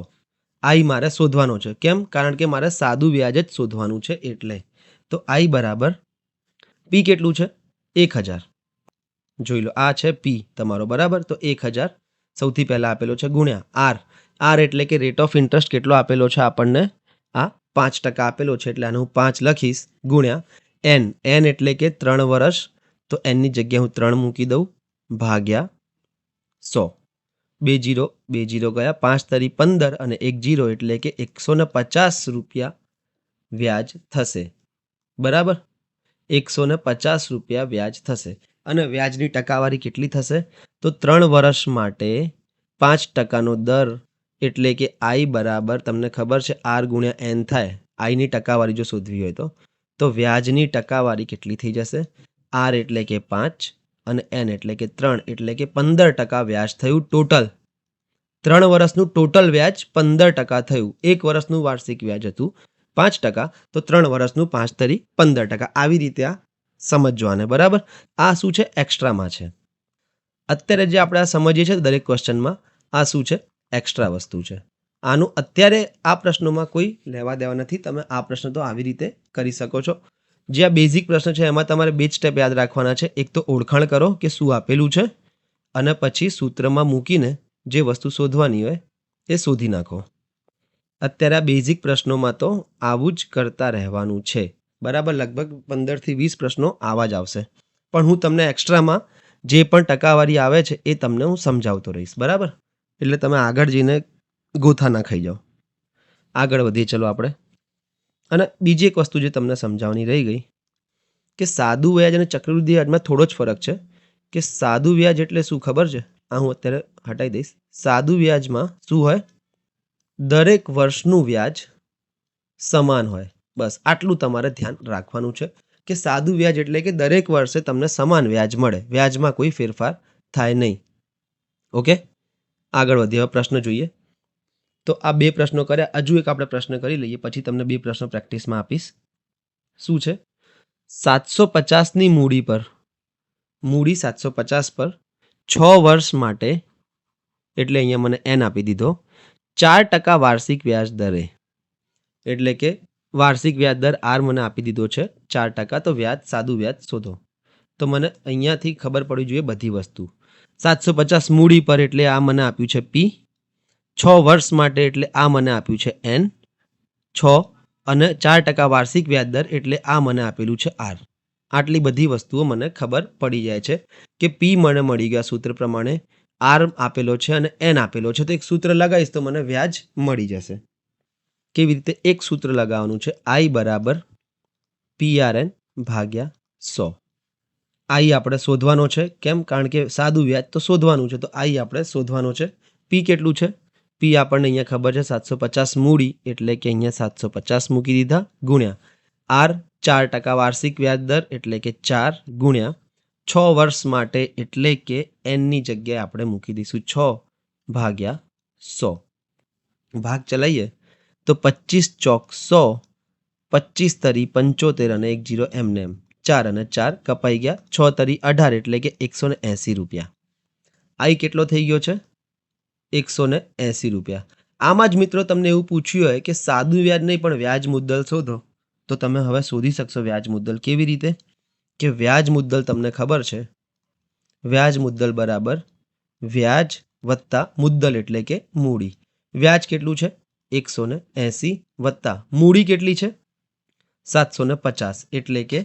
આઈ મારે શોધવાનો છે. કેમ? કારણ કે મારે સાદું વ્યાજ જ શોધવાનું છે એટલે. તો આઈ બરાબર પી કેટલું છે? 1000. જોઈ લો, આ છે પી તમારો, બરાબર. તો 1000 સૌથી પહેલા આપેલો છે, ગુણ્યા આર. આર એટલે કે રેટ ઓફ ઇન્ટરેસ્ટ કેટલો આપેલો છે આપણને? આ 5% આપેલો છે, એટલે આને હું 5 લખીશ, ગુણ્યા એન. એન એટલે કે 3 વર્ષ, તો એનની જગ્યાએ હું 3 મૂકી દઉં, ભાગ્યા 100. 2 0 ગયા, 5 તરી 15 અને 1 0 એટલે કે 150 રૂપિયા વ્યાજ થશે, બરાબર. 150 રૂપિયા વ્યાજ થશે. અને વ્યાજની ટકાવારી કેટલી થશે? તો 3 વર્ષ માટે 5%નો દર, એટલે કે આઈ બરાબર તમને ખબર છે આર ગુણ્યા એન થાય. આઈની ટકાવારી જો શોધવી હોય તો વ્યાજની ટકાવારી કેટલી થઈ જશે? આર એટલે કે 5 અને એન એટલે કે 3, એટલે કે 15% વ્યાજ થયું ટોટલ. 3 વર્ષનું ટોટલ વ્યાજ 15% થયું. 1 વર્ષનું વાર્ષિક વ્યાજ હતું 5%, તો 3 વર્ષનું 5 તરી 15%. આવી રીતે આ સમજવાને, બરાબર. આ શું છે? એક્સ્ટ્રામાં છે. અત્યારે જે આપણે આ સમજીએ છીએ દરેક ક્વેશ્ચનમાં, આ શું છે? એક્સ્ટ્રા વસ્તુ છે. આનું અત્યારે આ પ્રશ્નોમાં કોઈ લેવા દેવા નથી. તમે આ પ્રશ્ન તો આવી રીતે કરી શકો છો. જે આ બેઝિક પ્રશ્ન છે એમાં તમારે 2 સ્ટેપ યાદ રાખવાના છે. એક તો ઓળખાણ કરો કે શું આપેલું છે, અને પછી સૂત્રમાં મૂકીને જે વસ્તુ શોધવાની હોય એ શોધી નાખો. અત્યારે આ બેઝિક પ્રશ્નોમાં તો આવું જ કરતા રહેવાનું છે, બરાબર. લગભગ 15 થી 20 પ્રશ્નો આવા જ આવશે, પણ હું તમને એક્સ્ટ્રામાં જે પણ ટકાવારી આવે છે એ તમને હું સમજાવતો રહીશ, બરાબર. એટલે તમે આગળ જઈને ગોથા ના ખાઈ જાઓ. આગળ વધીએ ચલો આપણે. અને બીજી એક વસ્તુ જે તમને સમજાવવાની રહી ગઈ, કે સાદું વ્યાજ અને ચક્રવૃદ્ધિ વ્યાજમાં થોડો જ ફરક છે. કે સાદું વ્યાજ એટલે શું ખબર છે? આ હું અત્યારે હટાવી દઈશ. સાદું વ્યાજમાં શું હોય? દરેક વર્ષનું વ્યાજ સમાન હોય. બસ આટલું તમારે ધ્યાન રાખવાનું છે, કે સાદું વ્યાજ એટલે કે દરેક વર્ષે તમને સમાન વ્યાજ મળે, વ્યાજમાં કોઈ ફેરફાર થાય નહીં. ઓકે, આગળ વધીએ. હવે પ્રશ્ન જોઈએ. તો આ 2 પ્રશ્નો કર્યા. હજુ એક આપણે પ્રશ્ન કરી લઈએ, પછી તમને 2 પ્રશ્નો પ્રેક્ટિસમાં આપીશ. શું છે? 750ની મૂડી 750 પર 6 વર્ષ માટે, એટલે અહીંયા મને એન આપી દીધો, 4% વાર્ષિક વ્યાજ દરે, એટલે કે વાર્ષિક વ્યાજ દર આર મને આપી દીધો છે 4%. તો વ્યાજ, સાદું વ્યાજ શોધો. તો મને અહીંયાથી ખબર પડવી જોઈએ બધી વસ્તુ. 750 મૂડી પર એટલે આ મને આપ્યું છે પી, 6 વર્ષ માટે એટલે આ મને આપ્યું છે એન 6, અને 4% વાર્ષિક વ્યાજ દર એટલે આ મને આપેલું છે આર. આટલી બધી વસ્તુઓ મને ખબર પડી જાય છે કે પી મને મળી ગયા સૂત્ર પ્રમાણે, આર આપેલો છે અને એન આપેલો છે. તો એક સૂત્ર લગાવીશ તો મને વ્યાજ મળી જશે. કેવી રીતે? એક સૂત્ર લગાવવાનું છે, આઈ બરાબર પી આર એન ભાગ્યા 100. આઈ આપણે શોધવાનો છે. કેમ? કારણ કે સાદું વ્યાજ તો શોધવાનું છે, તો આઈ આપણે શોધવાનો છે. પી કેટલું છે? પી આપણને અહીંયા ખબર છે 750 મૂડી, એટલે કે અહીંયા 750 મૂકી દીધા, ગુણ્યા આર 4% વાર્ષિક વ્યાજ દર, એટલે કે 4, ગુણ્યા 6 વર્ષ માટે, એટલે કે એનની જગ્યાએ આપણે મૂકી દઈશું 6 ભાગ્યા 100. ભાગ ચલાવીએ તો 25 ચોક 100, 25 તરી 75 અને 1 0 એમને એમ, 4 અને 4 કપાઈ ગયા, 6 તરી 18 એટલે કે 180 રૂપિયા. આઈ કેટલો થઈ ગયો છે? 180 રૂપિયા. આમાં જ મિત્રો તમને એવું પૂછ્યું હોય કે સાદું વ્યાજ નહીં પણ વ્યાજ મુદ્દલ શોધો, તો તમે હવે શોધી શકશો વ્યાજ મુદ્દલ. કેવી રીતે? કે વ્યાજ મુદ્દલ તમને ખબર છે, વ્યાજ મુદ્દલ બરાબર વ્યાજ વત્તા મુદ્દલ એટલે કે મૂડી. વ્યાજ કેટલું છે? 180 વત્તા મૂડી કેટલી છે? 750, એટલે કે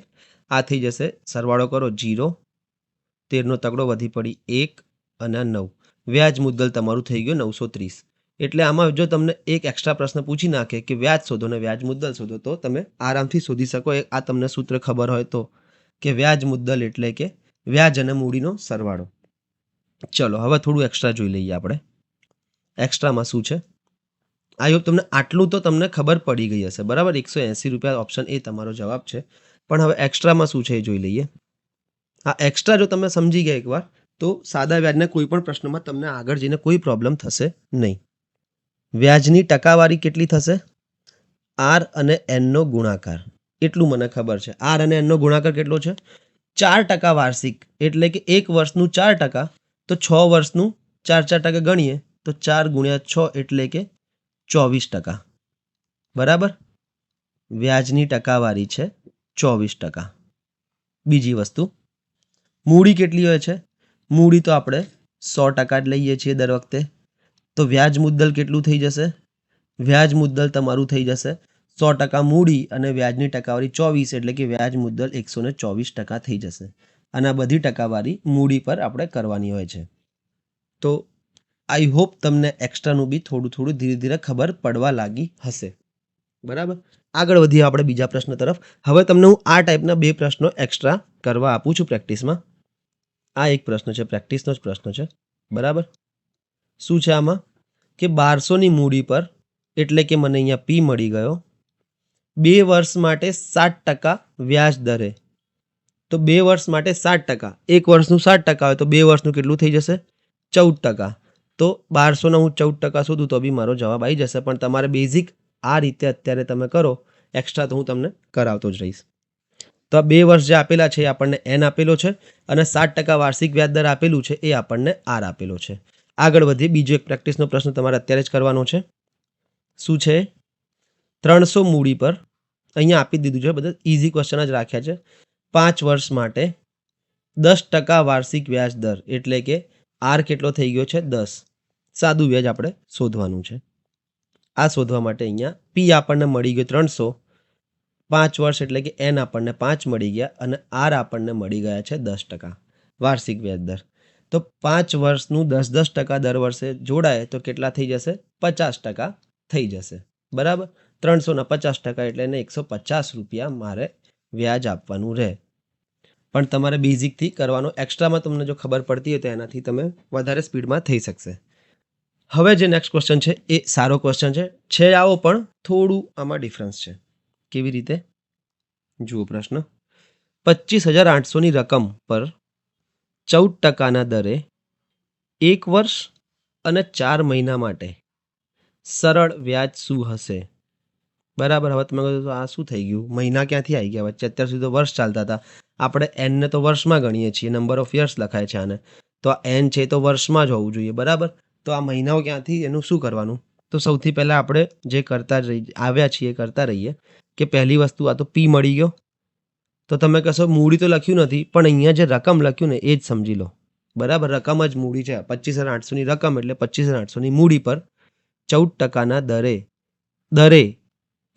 આ થઈ જશે, સરવાળો કરો 0, 13નો તગડો વધી પડી 1 અને 9. વ્યાજ મુદ્દલ તમારું થઈ ગયું 930. એટલે આમાં જો તમને એક એક્સ્ટ્રા પ્રશ્ન પૂછી નાખે કે વ્યાજ શોધો ને વ્યાજ મુદ્દલ શોધો, તો તમે આરામથી શોધી શકો. આ તમને સૂત્ર ખબર હોય તો, કે વ્યાજ મુદ્દલ એટલે કે વ્યાજ અને મૂડીનો સરવાળો. ચલો હવે થોડું એક્સ્ટ્રા જોઈ લઈએ આપણે. એક્સ્ટ્રામાં શું છે? આઈ હોપ તમને આટલું તો તમને ખબર પડી ગઈ હશે, બરાબર. 180 રૂપિયા ઓપ્શન એ તમારો જવાબ છે. પણ હવે એક્સ્ટ્રામાં શું છે એ જોઈ લઈએ. આ એક્સ્ટ્રા જો તમે સમજી ગયા એકવાર, તો સાદા વ્યાજના કોઈ પણ પ્રશ્નમાં તમને આગળ જઈને કોઈ પ્રોબ્લેમ થશે નહીં. વ્યાજની ટકાવારી કેટલી થશે? આર અને એનનો ગુણાકાર, એટલું મને ખબર છે. આર અને એનનો ગુણાકાર કેટલો છે? 4% વાર્ષિક, એટલે કે એક વર્ષનું 4%, તો 6 વર્ષનું 4% ગણીએ તો 4 ગુણ્યા 6 એટલે કે 24%. બરાબર? વ્યાજની ટકાવારી છે 24%. બીજી વસ્તુ, મૂડી કેટલી હોય છે? મૂડી તો આપણે 100% જ લઈએ છીએ દર વખતે. તો વ્યાજ મુદ્દલ કેટલું થઈ જશે? વ્યાજ મુદ્દલ તમારું થઈ જશે 100% મૂડી અને વ્યાજની ટકાવારી 24, એટલે કે વ્યાજ મુદ્દલ 124% થઈ જશે. અને આ બધી ટકાવારી મૂડી પર આપણે કરવાની હોય છે. તો આઈ હોપ તમને એક્સ્ટ્રાનું બી થોડું ધીરે ધીરે ખબર પડવા લાગી હશે. બરાબર? આગળ વધીએ આપણે બીજા પ્રશ્ન તરફ. હવે તમને હું આ ટાઈપના 2 પ્રશ્નો એક્સ્ટ્રા કરવા આપું છું પ્રેક્ટિસમાં. આ એક પ્રશ્ન છે, પ્રેક્ટિસનો જ પ્રશ્ન છે. બરાબર? શું છે આમાં? કે 1200ની મૂડી પર, એટલે કે મને અહીંયા પી મળી ગયો, 2 વર્ષ માટે 7% વ્યાજ દરે. તો 2 વર્ષ માટે 7%, એક વર્ષનું 7% હોય તો 2 વર્ષનું કેટલું થઈ જશે? 14%. તો 1200ના હું 14% શોધું તો બી મારો જવાબ આવી જશે. પણ તમારે બેઝિક આ રીતે અત્યારે તમે કરો, એક્સ્ટ્રા તો હું તમને કરાવતો જ રહીશ. તો આ 2 વર્ષ જે આપેલા છે એ આપણને એન આપેલો છે અને 7% વાર્ષિક વ્યાજ દર આપેલું છે એ આપણને આર આપેલો છે. આગળ વધીએ. બીજો એક પ્રેક્ટિસનો પ્રશ્ન તમારે અત્યારે જ કરવાનો છે. શું છે? 300 મૂડી પર, અહીંયા આપી દીધું છે, બધા ઇઝી ક્વેશ્ચન જ રાખ્યા છે. 5 વર્ષ માટે 10% વાર્ષિક વ્યાજ દર, એટલે કે આર કેટલો થઈ ગયો છે? 10. સાદું વ્યાજ આપણે શોધવાનું છે. આ શોધવા માટે અહીંયા પી આપણને મળી ગયો 300, 5 વર્ષ એટલે કે એન આપણને 5 મળી ગયા અને આર આપણને મળી ગયા છે 10% વાર્ષિક વ્યાજ દર. તો 5 વર્ષનું 10% દર વર્ષે જોડાય તો કેટલા થઈ જશે? 50% થઈ જશે. બરાબર? 300ના 50% એટલે એને 150 રૂપિયા મારે વ્યાજ આપવાનું રહે. પણ તમારે બેઝિકથી કરવાનો, એક્સ્ટ્રામાં તમને જો ખબર પડતી હોય તો એનાથી તમે વધારે સ્પીડમાં થઈ શકશે. હવે જે નેક્સ્ટ ક્વેશ્ચન છે એ સારો ક્વેશ્ચન છે આવો, પણ થોડું આમાં ડિફરન્સ છે. કેવી રીતે? જુઓ પ્રશ્ન. 25,800ની રકમ પર 14%ના દરે 1 વર્ષ અને 4 મહિના માટે સરળ વ્યાજ શું હશે? બરાબર? હવે તમે કહો આ શું થઈ ગયું? મહિના ક્યાંથી આવી ગયા વચ્ચે? અત્યાર સુધી તો વર્ષ ચાલતા હતા. આપણે એનને તો વર્ષમાં ગણીએ છીએ, નંબર ઓફ યર્સ લખાય છે આને. તો આ એન છે તો વર્ષમાં જ હોવું જોઈએ. બરાબર? તો આ મહિનાઓ ક્યાંથી, એનું શું કરવાનું? તો સૌથી પહેલાં આપણે જે કરતા આવ્યા છીએ કરતા રહીએ કે પહેલી વસ્તુ, આ તો પી મળી ગયો. તો તમે કહેશો મૂડી તો લખ્યું નથી, પણ અહીંયા જે રકમ લખ્યું ને એ જ સમજી લો. બરાબર? રકમ જ મૂડી છે. 25,800ની રકમ એટલે 25,800ની મૂડી પર 14%ના દરે,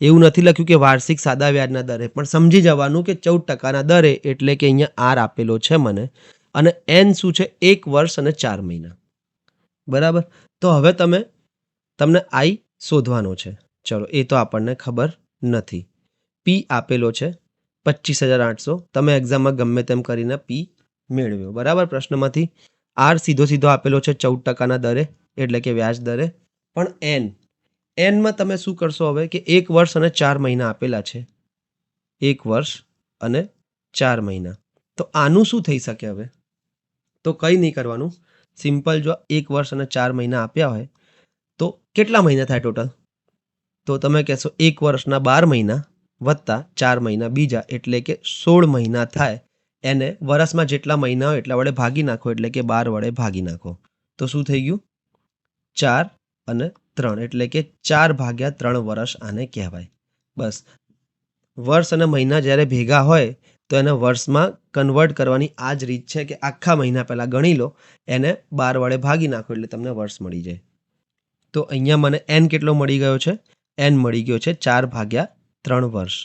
એવું નથી લખ્યું કે વાર્ષિક સાદા વ્યાજના દરે, પણ સમજી જવાનું કે 14%ના દરે, એટલે કે અહીંયા આર આપેલો છે મને, અને એન શું છે? 1 વર્ષ અને 4 મહિના. બરાબર? તો હવે તમને આઈ શોધવાનો છે. ચલો, એ તો આપણને ખબર નથી. પી આપેલો છે 25,800. તમે એક્ઝામમાં ગમે તેમ કરીને પી મેળવ્યો. બરાબર? પ્રશ્નમાંથી. આર સીધો આપેલો છે 14%ના દરે, એટલે કે વ્યાજ દરે. પણ એનમાં તમે શું કરશો હવે? કે 1 વર્ષ અને 4 મહિના આપેલા છે. 1 વર્ષ અને 4 મહિના. તો આનું શું થઈ શકે હવે? તો કંઈ નહીં કરવાનું. સિમ્પલ, જો 1 વર્ષ અને 4 મહિના આપ્યા હોય તો કેટલા મહિના થાય ટોટલ? તો તમે કહેશો 1 વર્ષના 12 મહિના વત્તા 4 મહિના બીજા, એટલે કે 16 મહિના થાય. એને વર્ષમાં જેટલા મહિના હોય એટલા વડે ભાગી નાખો, એટલે કે 12 વડે ભાગી નાખો. તો શું થઈ ગયું? 4 અને 3, એટલે કે 4/3 વર્ષ આને કહેવાય. બસ. વર્ષ અને મહિના જ્યારે ભેગા હોય તો એને વર્ષમાં કન્વર્ટ કરવાની આ જ રીત છે કે આખા મહિના પહેલાં ગણી લો, એને 12 વડે ભાગી નાખો એટલે તમને વર્ષ મળી જાય. તો અહીંયા મને એન કેટલો મળી ગયો છે? એન મળી ગયો છે 4/3 વર્ષ.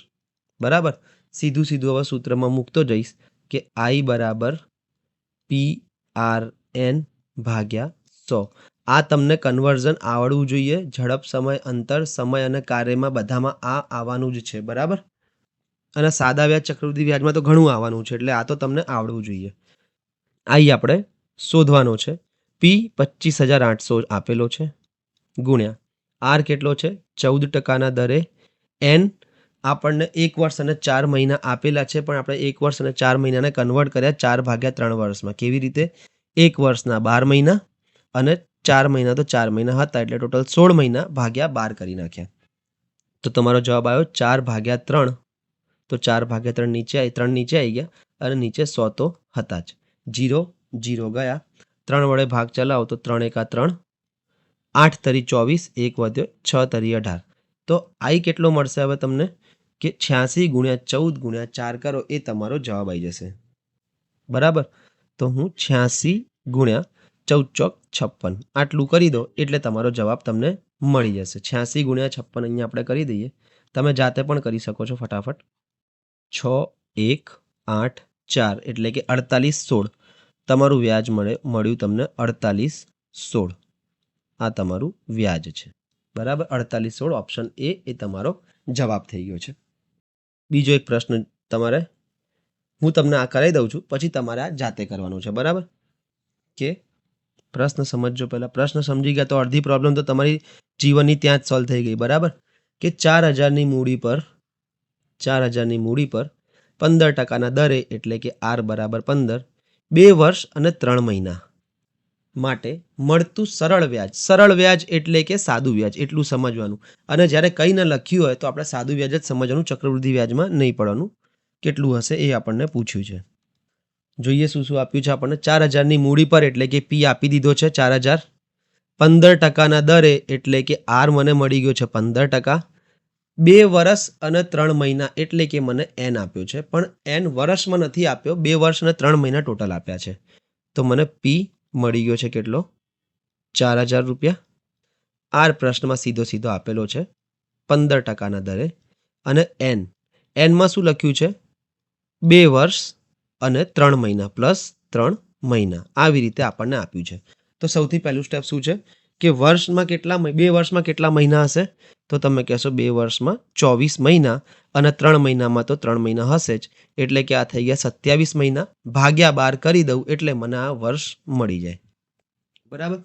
બરાબર? સીધું હવે સૂત્રમાં મૂકતો જઈશ કે આઈ બરાબર PRN ભાગ્યા 100. આ તમને કન્વર્ઝન આવડવું જોઈએ. ઝડપ, સમય, અંતર, સમય અને કાર્યમાં બધામાં આ આવવાનું જ છે. બરાબર? અને સાદા વ્યાજ, ચક્રવૃદ્ધિ વ્યાજમાં તો ઘણું આવવાનું છે, એટલે આ તો તમને આવડવું જોઈએ. આઈ આપણે શોધવાનો છે. પી 25,800 આપેલો છે, ગુણ્યા આર કેટલો છે? 14%ના દરે. એન આપણને 1 વર્ષ અને 4 મહિના આપેલા છે, પણ આપણે 1 વર્ષ અને 4 મહિનાને કન્વર્ટ કર્યા 4/3 વર્ષમાં. કેવી રીતે? 1 વર્ષના 12 મહિના અને 4 મહિના તો 4 મહિના હતા, એટલે ટોટલ 16 મહિના ભાગ્યા 12 કરી નાખ્યા. તો તમારો જવાબ આવ્યો 4/3. તો 4/3 નીચે 3 નીચે આવી ગયા અને નીચે 100 તો હતા જ. 0 0 ગયા. 3 વડે ભાગ ચલાવો તો 3 એકા 3, 8 તરી 24, 1 વધ્યો 6 તરી 18. તો આઈ કેટલો મળશે હવે તમને કે 86 × 14 × 4 કરો એ તમારો જવાબ આવી જશે. બરાબર. તો હું 86 × 14 × 56 આટલું કરી દો એટલે તમારો જવાબ તમને મળી જશે. 86 × 56 અહીંયા આપણે કરી દઈએ. તમે જાતે પણ કરી શકો છો ફટાફટ. 6 1 8 4 એટલે કે 48 16 તમારું વ્યાજ મળ્યું તમને 48 16. આ તમારું વ્યાજ છે. બરાબર. 48 16 ઓપ્શન એ તમારો જવાબ થઈ ગયો છે. બીજો એક પ્રશ્ન તમારે હું તમને આ કરાવી દઉં છું, પછી તમારે આ જાતે કરવાનું છે. બરાબર. કે પ્રશ્ન સમજજો. પહેલા પ્રશ્ન સમજી ગયા તો અડધી પ્રોબ્લેમ તો તમારી જીવનની ત્યાં જ સોલ્વ થઈ ગઈ. બરાબર. કે 4000ની મૂડી પર 15% દરે એટલે કે R બરાબર 15 2 વર્ષ અને 3 મહિના માટે મળતું સરળ વ્યાજ. સરળ વ્યાજ એટલે કે સાદું વ્યાજ, એટલું સમજવાનું. અને જ્યારે કંઈ ન લખ્યું હોય તો આપણે સાદું વ્યાજ જ સમજવાનું, ચક્રવૃદ્ધિ વ્યાજમાં નહીં પડવાનું. કેટલું હશે એ આપણને પૂછ્યું છે. જોઈએ શું શું આપ્યું છે આપણને. 4000ની મૂડી પર એટલે કે પી આપી દીધો છે 4000. 15% દરે એટલે કે R મને મળી ગયો છે 15%. 2 વર્ષ અને 3 મહિના એટલે કે મને N આપ્યો છે, પણ N વર્ષમાં નથી આપ્યો, 2 વર્ષ અને 3 મહિના ટોટલ આપ્યા છે. તો મને પી મળી ગયો છે કેટલો 4000 રૂપિયા. R પ્રશ્નમાં સીધો સીધો આપેલો છે 15%ના દરે. અને Nમાં શું લખ્યું છે 2 વર્ષ અને 3 મહિના પ્લસ 3 મહિના. આવી રીતે આપણને આપ્યું છે. તો સૌથી પહેલું સ્ટેપ શું છે કે 2 વર્ષમાં કેટલા મહિના હશે? તો તમે કહેશો 2 વર્ષમાં 24 મહિના અને 3 મહિનામાં તો 3 મહિના હશે જ. એટલે કે આ થઈ ગયા 27 મહિના. ભાગ્યા 12 કરી દઉં એટલે મને આ વર્ષ મળી જાય. બરાબર.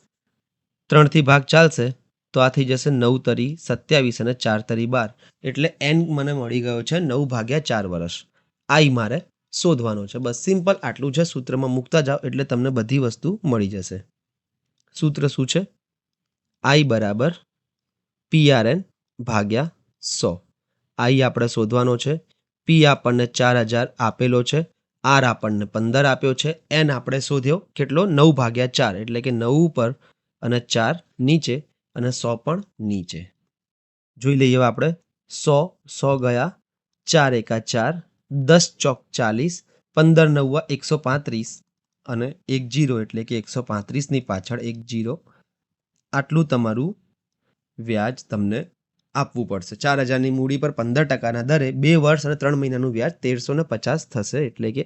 3થી ભાગ ચાલશે તો આ થઈ જશે 9 તરી 27 અને 4 તરી 12 એટલે N મને મળી ગયો છે 9/4 વર્ષ. આઈ મારે શોધવાનો છે. બસ સિમ્પલ આટલું છે. સૂત્રમાં મૂકતા જાઓ એટલે તમને બધી વસ્તુ મળી જશે. સૂત્ર શું છે? આઈ બરાબર PRN ભાગ્યા 100. આઈ આપણે શોધવાનો છે. પી આપણને 4000 આપેલો છે, R આપણને 15 આપ્યો છે, N આપણે શોધ્યો કેટલો 9/4 એટલે કે 9 ઉપર અને 4 નીચે અને 100 પણ નીચે. જોઈ લઈએ આપણે. 100 ગયા, 4 એકા 4, 10 ચોક 40, 15 નવ્વા 135 અને 1 0 એટલે કે 135ની પાછળ 1 0. આટલું તમારું વ્યાજ તમને આપવું પડશે. 4000ની મૂડી પર 15%ના દરે 2 વર્ષ અને 3 મહિનાનું વ્યાજ 1350 થશે. એટલે કે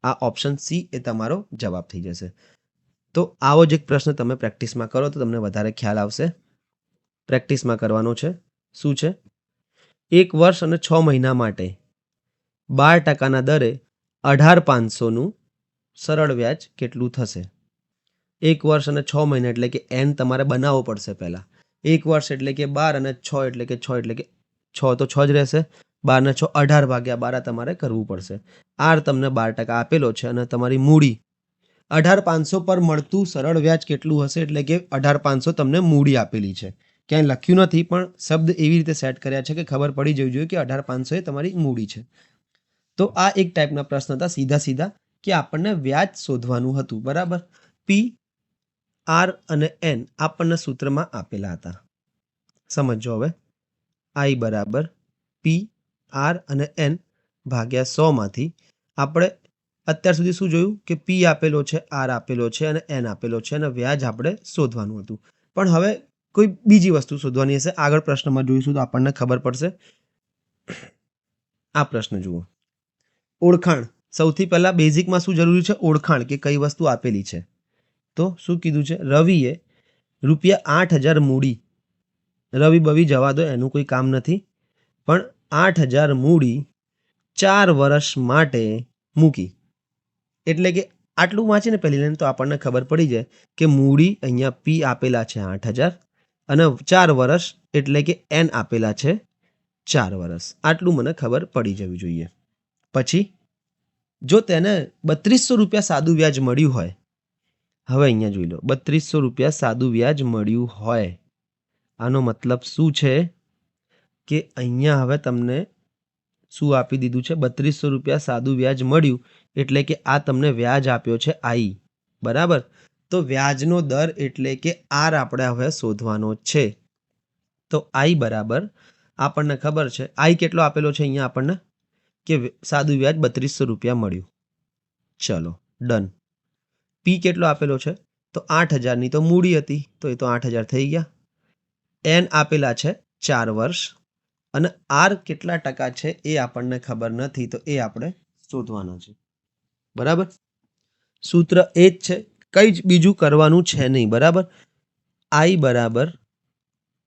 આ ઓપ્શન સી એ તમારો જવાબ થઈ જશે. તો આવો જ એક પ્રશ્ન તમે પ્રેક્ટિસમાં કરો તો તમને વધારે ખ્યાલ આવશે. પ્રેક્ટિસમાં કરવાનો છે. શું છે? 1 વર્ષ અને 6 મહિના માટે 12%ના દરે 18500નું સરળ વ્યાજ કેટલું થશે? 1 વર્ષ અને 6 મહિના એટલે કે N તમારે બનાવવો પડશે પહેલાં. 1 વર્ષ એટલે કે 12 અને 6 એટલે કે 6 એટલે કે 6 તો 6 જ રહેશે. 12 ને 6 18/12 તમારે કરવું પડશે. R તમને 12% આપેલો છે અને તમારી મૂડી 18500 પર મળતું સરળ વ્યાજ કેટલું હશે? એટલે કે 18500 તમને મૂડી આપેલી છે. ક્યાંય લખ્યું નથી પણ શબ્દ એવી રીતે સેટ કર્યા છે કે ખબર પડી જવી જોઈએ કે 18500 એ તમારી મૂડી છે. તો આ એક ટાઈપના પ્રશ્ન હતા સીધા કે આપણને વ્યાજ શોધવાનું હતું. બરાબર. પી, R અને N આપણને સૂત્રમાં આપેલા હતા. સમજો હવે. I બરાબર પી, R અને N ભાગ્યા 100 માંથી આપણે અત્યાર સુધી શું જોયું કે પી આપેલો છે, R આપેલો છે અને N આપેલો છે અને વ્યાજ આપણે શોધવાનું હતું. પણ હવે કોઈ બીજી વસ્તુ શોધવાની હશે. આગળ પ્રશ્નમાં જોઈશું તો આપણને ખબર પડશે. આ પ્રશ્ન જુઓ. ઓળખાણ. સૌથી પહેલા બેઝિકમાં શું જરૂરી છે? ઓળખાણ, કે કઈ વસ્તુ આપેલી છે. તો શું કીધું છે? રવિએ ₹8000 મૂડી, રવિ બવી જવા દો, એનું કોઈ કામ નથી, પણ 8000 મૂડી 4 વર્ષ માટે મૂકી. એટલે કે આટલું વાંચીને પહેલી લાઈન તો આપણને ખબર પડી જાય કે મૂડી અહીંયા પી આપેલા છે 8000 અને 4 વર્ષ એટલે કે N આપેલા છે 4 વર્ષ. આટલું મને ખબર પડી જવી જોઈએ. પછી જો તેને 3200 રૂપિયા સાદું વ્યાજ મળ્યું હોય, હવે અહીંયા જોઈ લો, 3200 રૂપિયા સાદું વ્યાજ મળ્યું હોય, આનો મતલબ શું છે? કે અહીંયા હવે તમને શું આપી દીધું છે? 3200 રૂપિયા સાદું વ્યાજ મળ્યું, એટલે કે આ તમને વ્યાજ આપ્યો છે I, બરાબર? તો વ્યાજનો દર એટલે કે R આપણે હવે શોધવાનો છે. તો I બરાબર આપણને ખબર છે I કેટલો આપેલો છે અહીંયા આપણને, કે સાદું વ્યાજ 3200 રૂપિયા મળ્યું. ચલો ડન. P કેટલો આપેલો છે? તો 8000ની તો મૂડી હતી, તો એ તો 8000 થઈ ગયા. N આપેલા છે 4 વર્ષ, અને R કેટલા ટકા છે એ આપણને ખબર નથી, તો એ આપણે શોધવાના છે. બરાબર? સૂત્ર એ જ છે, કંઈ જ બીજું કરવાનું છે નહીં. બરાબર? I બરાબર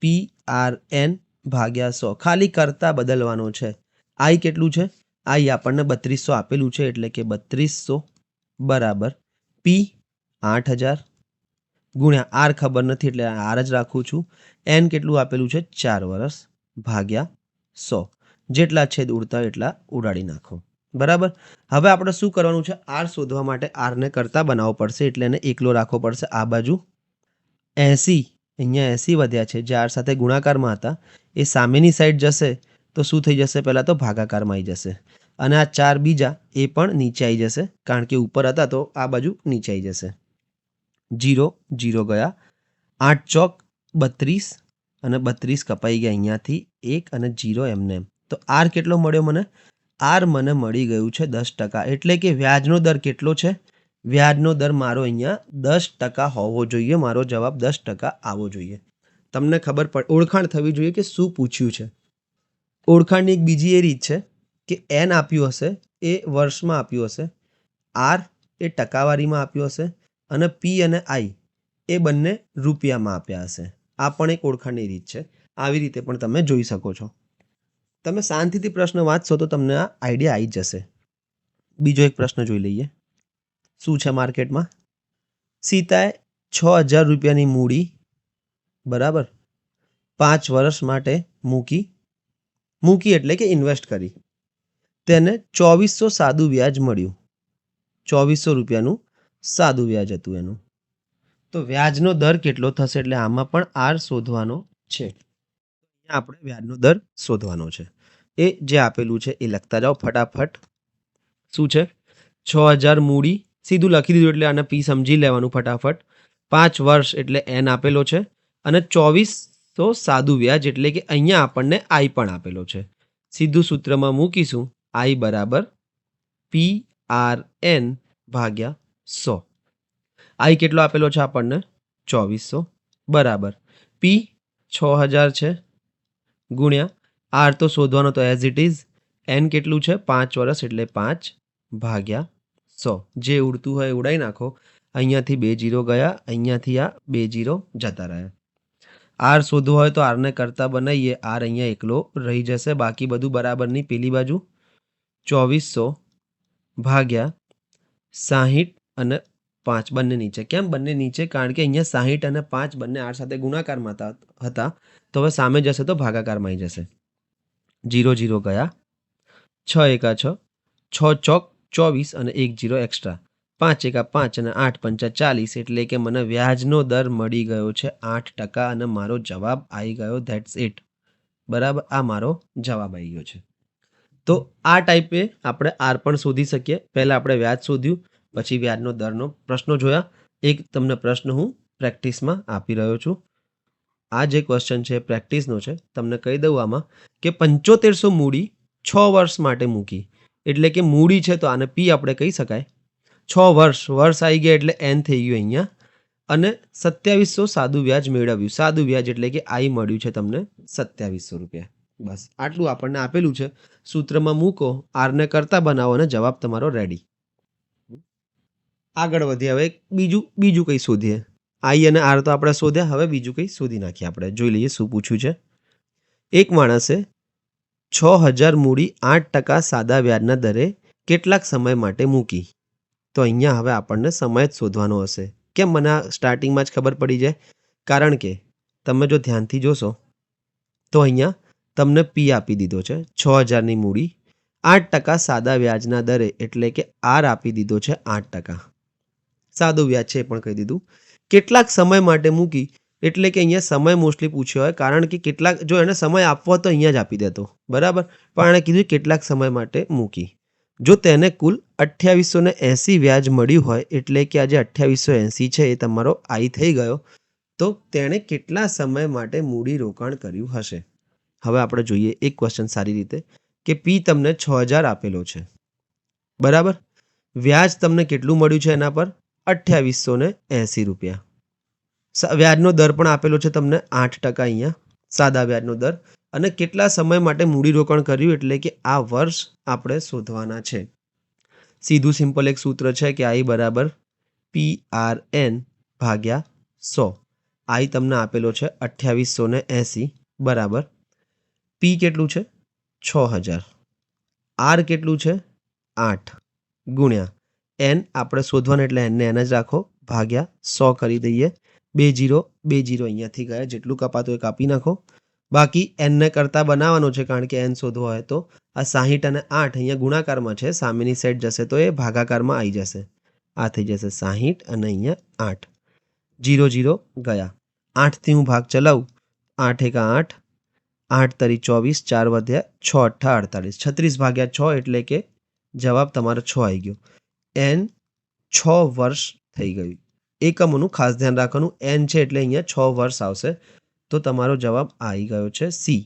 PRN ભાગ્યા 100, ખાલી કરતા બદલવાનો છે. I કેટલું છે? I આપણને 3200 આપેલું છે, એટલે કે 3200 બરાબર P 8000 ગુણ્યા R ખબર નથી એટલે R જ રાખું છું. N કેટલું આપેલું છે? 4 વર્ષ ભાગ્યા 100. જેટલા છેદ ઉડતા એટલા ઉડાડી નાખો. બરાબર? હવે આપણે શું કરવાનું છે? R શોધવા માટે R ને કરતા બનાવવો પડશે, એટલે એને એકલો રાખવો પડશે. આ બાજુ 80, અહીંયા 80 વધ્યા છે, જે R સાથે ગુણાકારમાં હતા, એ સામેની સાઈડ જશે તો શું થઈ જશે? પહેલાં તો ભાગાકારમાં આવી જશે, અને આ 4 બીજા એ પણ નીચે આવી જશે, કારણ કે ઉપર હતા તો આ બાજુ નીચે આવી જશે. 0 0 ગયા, 8 ચોક 32, અને 32 કપાઈ ગયા અહીંયાથી 1 અને 0 એમને. તો R કેટલો મળ્યો મને? R મને મળી ગયું છે 10%. એટલે કે વ્યાજનો દર કેટલો છે? વ્યાજનો દર મારો અહીંયા 10% હોવો જોઈએ. મારો જવાબ 10% આવવો જોઈએ. તમને ખબર પડે, ઓળખાણ થવી જોઈએ કે શું પૂછ્યું છે. ઓળખાણની એક બીજી એ રીત છે કે N આપ્યું હશે એ વર્ષમાં આપ્યું હશે, R એ ટકાવારીમાં આપ્યું હશે, અને P અને I એ બંને રૂપિયામાં આપ્યા હશે. આ પણ એક ઓળખાણની રીત છે. આવી રીતે પણ તમે જોઈ શકો છો. તમે શાંતિથી પ્રશ્ન વાંચશો તો તમને આ આઈડિયા આવી જશે. બીજો એક પ્રશ્ન જોઈ લઈએ. શું છે માર્કેટમાં? સીતાએ 6000 રૂપિયાની મૂડી, બરાબર, 5 વર્ષ માટે મૂકી એટલે કે ઇન્વેસ્ટ કરી. તેને 2400 સાદું વ્યાજ મળ્યું. 2400 રૂપિયાનું સાદું વ્યાજ હતું એનું. તો વ્યાજનો દર કેટલો થશે? એટલે આમાં પણ R શોધવાનો છે. આપણે વ્યાજનો દર શોધવાનો છે. એ જે આપેલું છે એ લખતા જાઓ ફટાફટ. શું છે? 6000 મૂડી, સીધું લખી દીધું એટલે આને P સમજી લેવાનું ફટાફટ. 5 વર્ષ એટલે N આપેલો છે, અને 2400 સાદું વ્યાજ એટલે કે અહીંયા આપણને I પણ આપેલો છે. સીધું સૂત્રમાં મૂકીશું. I બરાબર PRN ભાગ્યા 100. I કેટલો આપેલો છે આપણને? 2400 બરાબર P 6000 છે, ગુણ્યા R તો શોધવાનો તો એઝ ઇટ ઇઝ. N કેટલું છે? 5 વર્ષ એટલે 5 ભાગ્યા 100. જે ઉડતું હોય ઉડાઈ નાખો. અહીંયાથી 2 0 ગયા, અહીંયાથી આ 2 0 જતા રહ્યા. R શોધવો હોય તો R ને કરતા બનાવીએ. R અહીંયા એકલો રહી જશે, બાકી બધું બરાબરની પેલી બાજુ 2400 ભાગ્યા 60 અને 5 બંને નીચે. કેમ બંને નીચે? કારણ કે અહીંયા 60 અને 5 બંને R સાથે ગુણાકારમાં હતા, તો હવે સામે જશે તો ભાગાકારમાં આવી જશે. 0 0 ગયા, 6 એકા 6, 6 ચોક 24 અને 1 0 એક્સ્ટ્રા, 5 એકા 5 અને 8 પંચા 40, એટલે કે મને વ્યાજનો દર મળી ગયો છે 8%, અને મારો જવાબ આવી ગયો. That's it. બરાબર? આ મારો જવાબ આવી ગયો છે. તો આ ટાઈપે આપણે R પણ શોધી શકીએ. પહેલાં આપણે વ્યાજ શોધ્યું, પછી વ્યાજનો દરનો પ્રશ્નો જોયા. એક તમને પ્રશ્ન હું પ્રેક્ટિસમાં આપી રહ્યો છું. આ જે ક્વેશ્ચન છે પ્રેક્ટિસનો છે. તમને કહી દઉં આમાં કે 7500 મૂડી 6 વર્ષ માટે મૂકી, એટલે કે મૂડી છે તો આને P આપણે કહી શકાય. 6 વર્ષ આવી ગયા એટલે N થઈ ગયું અહીંયા, અને 2700 સાદું વ્યાજ મેળવ્યું. સાદું વ્યાજ એટલે કે I મળ્યું છે તમને 2700 રૂપિયા. બસ આટલું આપણને આપેલું છે. સૂત્રમાં મૂકો, R ને કરતા બનાવો, અને જવાબ તમારો રેડી. આગળ વધીએ. હવે બીજું કંઈ શોધીએ. I અને R તો આપણે શોધ્યા, હવે બીજું કંઈ શોધી નાખીએ. આપણે જોઈ લઈએ શું પૂછ્યું છે. એક માણસે 6000 મૂડી 8% સાદા વ્યાજના દરે કેટલાક સમય માટે મૂકી. તો અહીંયા હવે આપણને સમય જ શોધવાનો હશે. કેમ મને સ્ટાર્ટિંગમાં જ ખબર પડી જાય? કારણ કે તમે જો ધ્યાનથી જોશો તો અહીંયા તમને P આપી દીધો છે 6000ની મૂડી 8% સાદા વ્યાજના દરે, એટલે કે R આપી દીધો છે 8%. સાદું વ્યાજ છે એ પણ કહી દીધું. કેટલાક સમય માટે મૂકી એટલે કે અહીંયા સમય મોસ્ટલી પૂછ્યો હોય, કારણ કે કેટલાક જો એને સમય આપવો હોય તો અહીંયા જ આપી દેતો, બરાબર, પણ એણે કીધું કેટલાક સમય માટે મૂકી. જો તેને કુલ 2880 વ્યાજ મળ્યું હોય, એટલે કે આ જે 2880 છે એ તમારો આઈ થઈ ગયો, તો તેણે કેટલા સમય માટે મૂડી રોકાણ કર્યું હશે. હવે આપણે જોઈએ એક ક્વેશ્ચન સારી રીતે કે પી તમને 6000 આપેલો છે, બરાબર, વ્યાજ તમને કેટલું મળ્યું છે એના પર 2880 રૂપિયા. વ્યાજનો દર પણ આપેલો છે તમને 8%, અહીંયા સાદા વ્યાજનો દર, અને કેટલા સમય માટે મૂડીરોકાણ કર્યું, એટલે કે આ વર્ષ આપણે શોધવાના છે. સીધું સિમ્પલ એક સૂત્ર છે કે આઈ બરાબર PRN ભાગ્યા 100. આઈ તમને આપેલો છે 2880 બરાબર, પી કેટલું છે 6000, આર કેટલું છે 8 ગુણ્યા એન આપણે શોધવાનું, એટલે એનને એન જ રાખો, ભાગ્યા 100 કરી દઈએ. 2 0 અહીંયાથી ગયા, જેટલું કપાતું એ કાપી નાખો. બાકી એનને કરતા બનાવવાનો છે, કારણ કે એન શોધવો હોય તો. આ 60 અને 8 અહીંયા ગુણાકારમાં છે, સામેની સાઈડ જશે તો એ ભાગાકારમાં આવી જશે. આ થઈ જશે 60 અને અહીંયા 8. 0 0 ગયા. 8થી હું ભાગ ચલાવું, 8 1 8, 8 તરી 24, 4 વધ્યા 6 8 48, 36 ભાગ્યા 6, એટલે કે જવાબ તમારો 6 આવી ગયો. એન 6 વર્ષ થઈ ગયું. એકમોનું ખાસ ધ્યાન રાખવાનું, એન છે એટલે અહીંયા 6 વર્ષ આવશે, તો તમારો જવાબ આવી ગયો છે સી.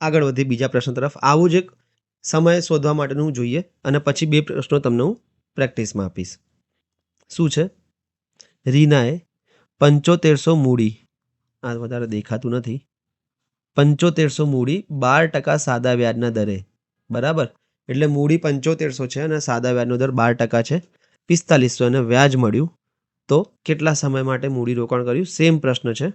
આગળ વધી બીજા પ્રશ્ન તરફ. આવું જ એક સમય શોધવા માટેનું જોઈએ, અને પછી 2 પ્રશ્નો તમને હું પ્રેક્ટિસમાં આપીશ. શું છે? રીનાએ 7500 મૂડી, આ વધારે દેખાતું નથી, 7500 મૂડી 12% સાદા વ્યાજના દરે, બરાબર, એટલે મૂડી 7500 છે અને સાદા વ્યાજનો દર 12% છે. 4500 એને વ્યાજ મળ્યું, તો કેટલા સમય માટે મૂડી રોકાણ કર્યું? સેમ પ્રશ્ન છે.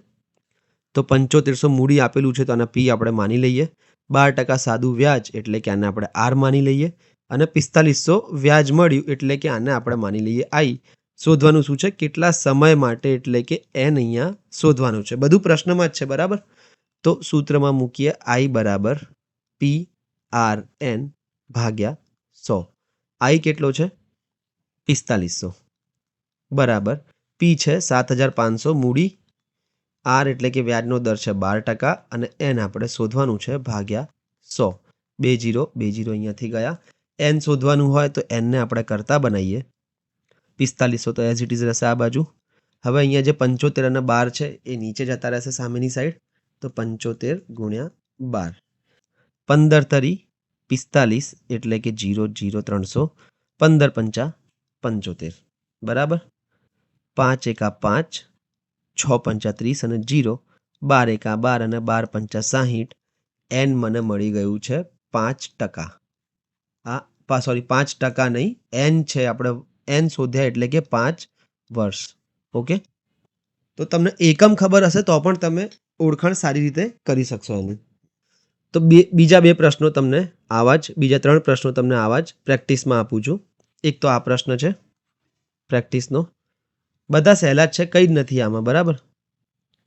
તો 7500 મૂડી આપેલું છે, તો આના પી આપણે માની લઈએ. 12% સાદું વ્યાજ, એટલે કે આને આપણે આર માની લઈએ, અને 4500 વ્યાજ મળ્યું, એટલે કે આને આપણે માની લઈએ આઈ. શોધવાનું શું છે? કેટલા સમય માટે, એટલે કે એન અહીંયા શોધવાનું છે. બધું પ્રશ્નમાં જ છે, બરાબર. તો સૂત્રમાં મૂકીએ આઈ બરાબર PRN ભાગ્યા 100. આઈ કેટલો છે? 4500 બરાબર, પી છે 7500 મૂડી, આર એટલે કે વ્યાજનો દર છે 12%, અને એન આપણે શોધવાનું છે ભાગ્યા 100. 2 0 અહીંયાથી ગયા. એન શોધવાનું હોય તો એનને આપણે કરતા બનાવીએ. 4500 તો એઝ ઇટ ઇઝ રહેશે આ બાજુ. હવે અહીંયા જે 75 અને 12 છે એ નીચે જતા રહેશે સામેની સાઈડ, તો 75 ગુણ્યા 12, 15 તરી 45, એટલે કે 0 0 300, 15 પંચા 75, બરાબર. 5 1 5, 6 પંચા 30 અને 0, 12 1 12 અને 12 પંચા 60. એન મને મળી ગયું છે 5%. સોરી 5% નહીં, એન છે, આપણે એન શોધ્યા, એટલે કે 5 વર્ષ. ઓકે, તો તમને એકમ ખબર હશે તો પણ તમે ઓળખાણ સારી રીતે કરી શકશો એની. તો બીજા 2 પ્રશ્નો તમને આવા જ, બીજા 3 પ્રશ્નો તમને આવા જ પ્રેક્ટિસમાં આપું છું. એક તો આ પ્રશ્ન છે પ્રેક્ટિસનો, બધા સહેલા જ છે, કંઈ જ નથી આમાં, બરાબર,